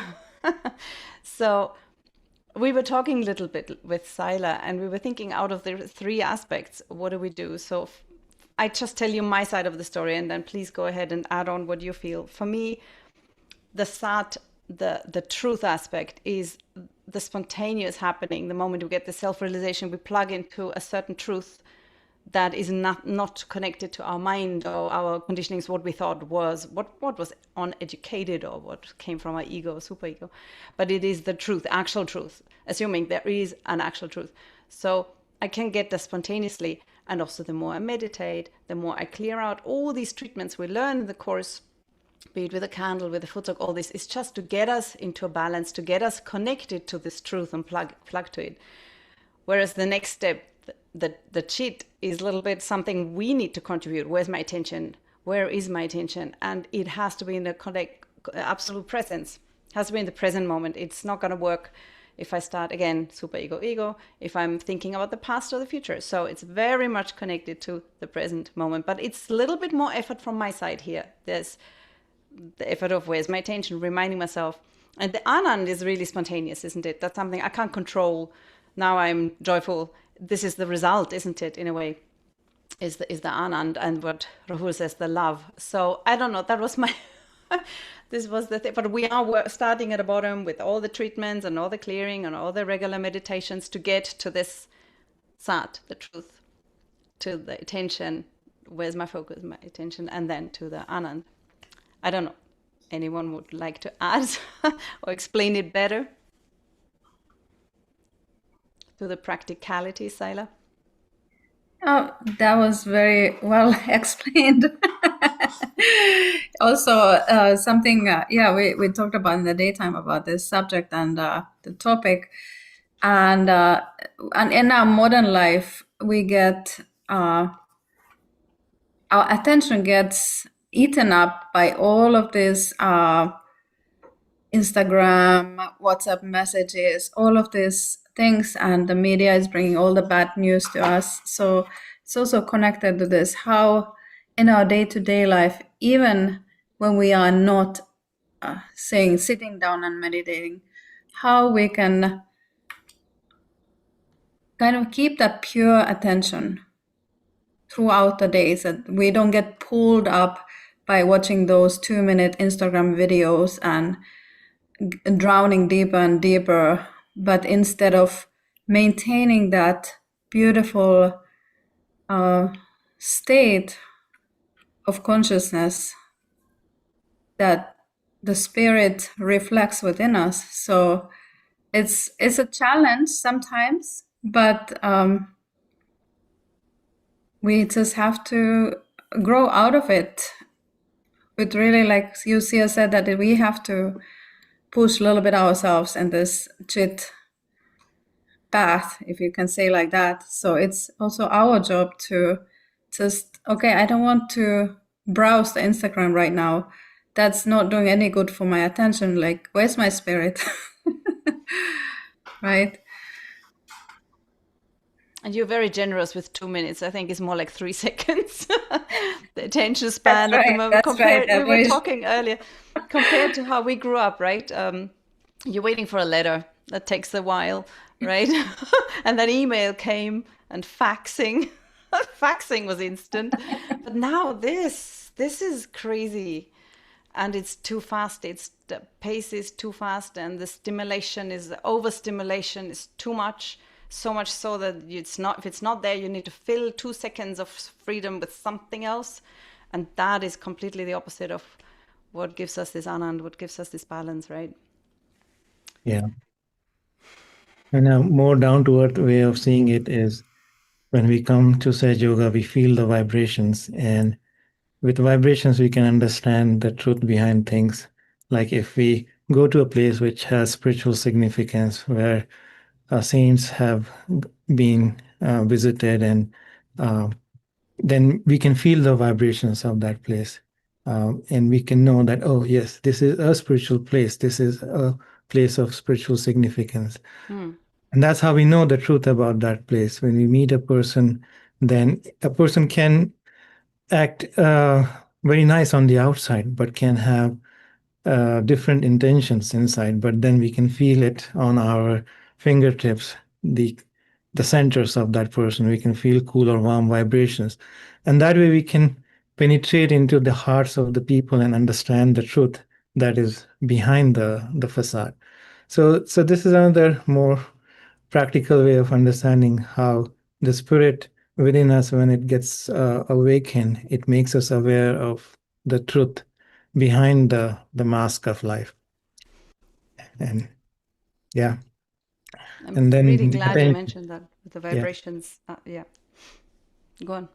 A: So we were talking a little bit with Saila and we were thinking out of the three aspects, what do we do? So I just tell you my side of the story and then please go ahead and add on what you feel. For me, the Sat, the truth aspect is the spontaneous happening. The moment we get the self-realization, we plug into a certain truth that is not connected to our mind or our conditionings, what we thought was, what was uneducated or what came from our ego, super ego. But it is the truth, actual truth, assuming there is an actual truth. So I can get that spontaneously. And also the more I meditate, the more I clear out all these treatments we learn in the course, be it with a candle, with a foot soak, all this, is just to get us into a balance, to get us connected to this truth and plug to it. Whereas the next step, the Chit, is a little bit something we need to contribute. Where's my attention? Where is my attention? And it has to be in the absolute presence. It has to be in the present moment. It's not going to work if I start again, super ego, if I'm thinking about the past or the future. So it's very much connected to the present moment. But it's a little bit more effort from my side here. There's the effort of where's my attention, reminding myself. And the Ananda is really spontaneous, isn't it? That's something I can't control. Now I'm joyful. This is the result, isn't it, in a way, is the Ananda, and what Rahul says, the love. So I don't know, that was my, this was the thing. But we are starting at the bottom with all the treatments and all the clearing and all the regular meditations to get to this Sat, the truth, to the attention. Where's my focus, my attention, and then to the Ananda. I don't know. Anyone would like to add or explain it better? To the practicality, Saila?
B: Oh, that was very well explained. Also, something, we talked about in the daytime about this subject and the topic. And in our modern life, we get, our attention gets eaten up by all of this Instagram, WhatsApp messages, all of these things, and the media is bringing all the bad news to us. So it's also connected to this, how in our day-to-day life, even when we are not sitting down and meditating, how we can kind of keep that pure attention throughout the day, so that we don't get pulled up by watching those 2-minute Instagram videos and drowning deeper and deeper, but instead of maintaining that beautiful state of consciousness that the spirit reflects within us. So it's a challenge sometimes, but we just have to grow out of it. With really, like Yusia said, that we have to push a little bit ourselves in this Chit path, if you can say like that. So it's also our job to just, okay, I don't want to browse the Instagram right now. That's not doing any good for my attention. Like, where's my spirit? Right?
A: And you're very generous with 2 minutes. I think it's more like 3 seconds. The attention span at the moment. We were talking earlier, compared to how we grew up, right? You're waiting for a letter. That takes a while, right? And then email came and faxing. Faxing was instant. But now this is crazy. And it's too fast. The pace is too fast, and the stimulation is, overstimulation is too much. So much so that if it's not there, you need to fill 2 seconds of freedom with something else. And that is completely the opposite of what gives us this Ananda, what gives us this balance, right?
C: Yeah. And a more down-to-earth way of seeing it is when we come to Sahaja Yoga, we feel the vibrations. And with vibrations, we can understand the truth behind things. Like if we go to a place which has spiritual significance, where saints have been visited, and then we can feel the vibrations of that place. And we can know that, oh, yes, this is a spiritual place. This is a place of spiritual significance. And that's how we know the truth about that place. When we meet a person, then a person can act very nice on the outside, but can have different intentions inside. But then we can feel it on our fingertips, the centers of that person. We can feel cool or warm vibrations. And that way we can penetrate into the hearts of the people and understand the truth that is behind the facade. So this is another more practical way of understanding how the spirit, within us, when it gets awakened, it makes us aware of the truth behind the mask of life. And yeah,
A: I'm
C: and then
A: really
C: the
A: glad you
C: attention,
A: mentioned that with the
C: yeah,
A: vibrations. Yeah, go on.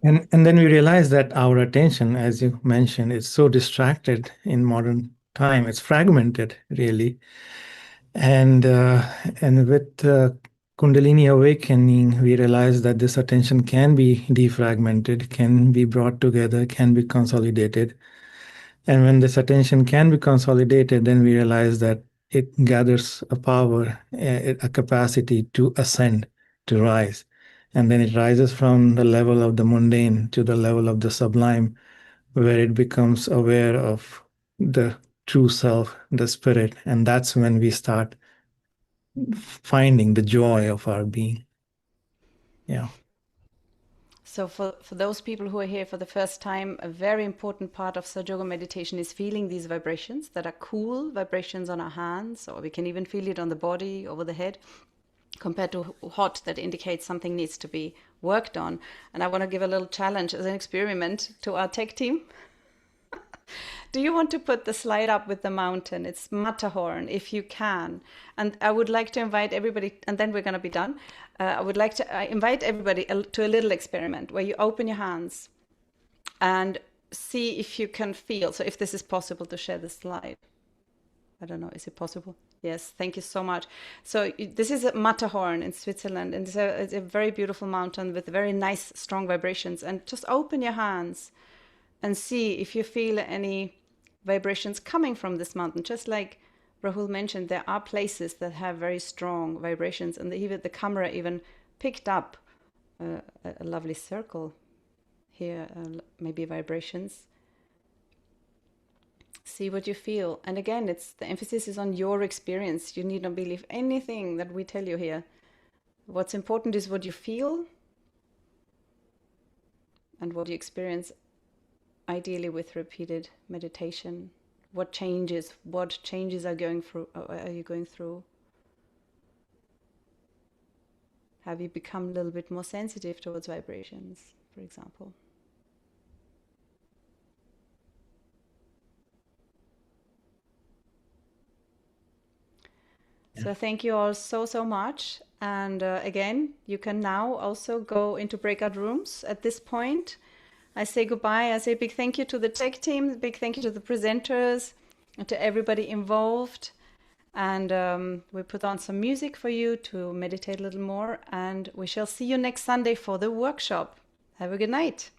C: and then we realize that our attention, as you mentioned, is so distracted in modern time. It's fragmented, really, and and with Kundalini awakening, we realize that this attention can be defragmented, can be brought together, can be consolidated. And when this attention can be consolidated, then we realize that it gathers a power, a capacity to ascend, to rise. And then it rises from the level of the mundane to the level of the sublime, where it becomes aware of the true self, the spirit. And that's when we start finding the joy of our being. Yeah.
A: So for those people who are here for the first time, a very important part of Sahaja Yoga meditation is feeling these vibrations that are cool vibrations on our hands, or we can even feel it on the body, over the head, compared to hot that indicates something needs to be worked on. And I want to give a little challenge as an experiment to our tech team. Do you want to put the slide up with the mountain? It's Matterhorn, if you can. And I would like to invite everybody, and then we're going to be done. I would like to invite everybody to a little experiment where you open your hands and see if you can feel. So if this is possible to share the slide. I don't know, is it possible? Yes, thank you so much. So this is Matterhorn in Switzerland, and it's a very beautiful mountain with very nice, strong vibrations. And just open your hands and see if you feel any vibrations coming from this mountain. Just like Rahul mentioned, there are places that have very strong vibrations, and the camera even picked up a lovely circle here, maybe vibrations. See what you feel. And again, the emphasis is on your experience. You need not believe anything that we tell you here. What's important is what you feel and what you experience, ideally with repeated meditation. What changes are you going through? Have you become a little bit more sensitive towards vibrations, for example? So thank you all so much. And again, you can now also go into breakout rooms at this point. I say goodbye. I say big thank you to the tech team, big thank you to the presenters, and to everybody involved. And we put on some music for you to meditate a little more. And we shall see you next Sunday for the workshop. Have a good night.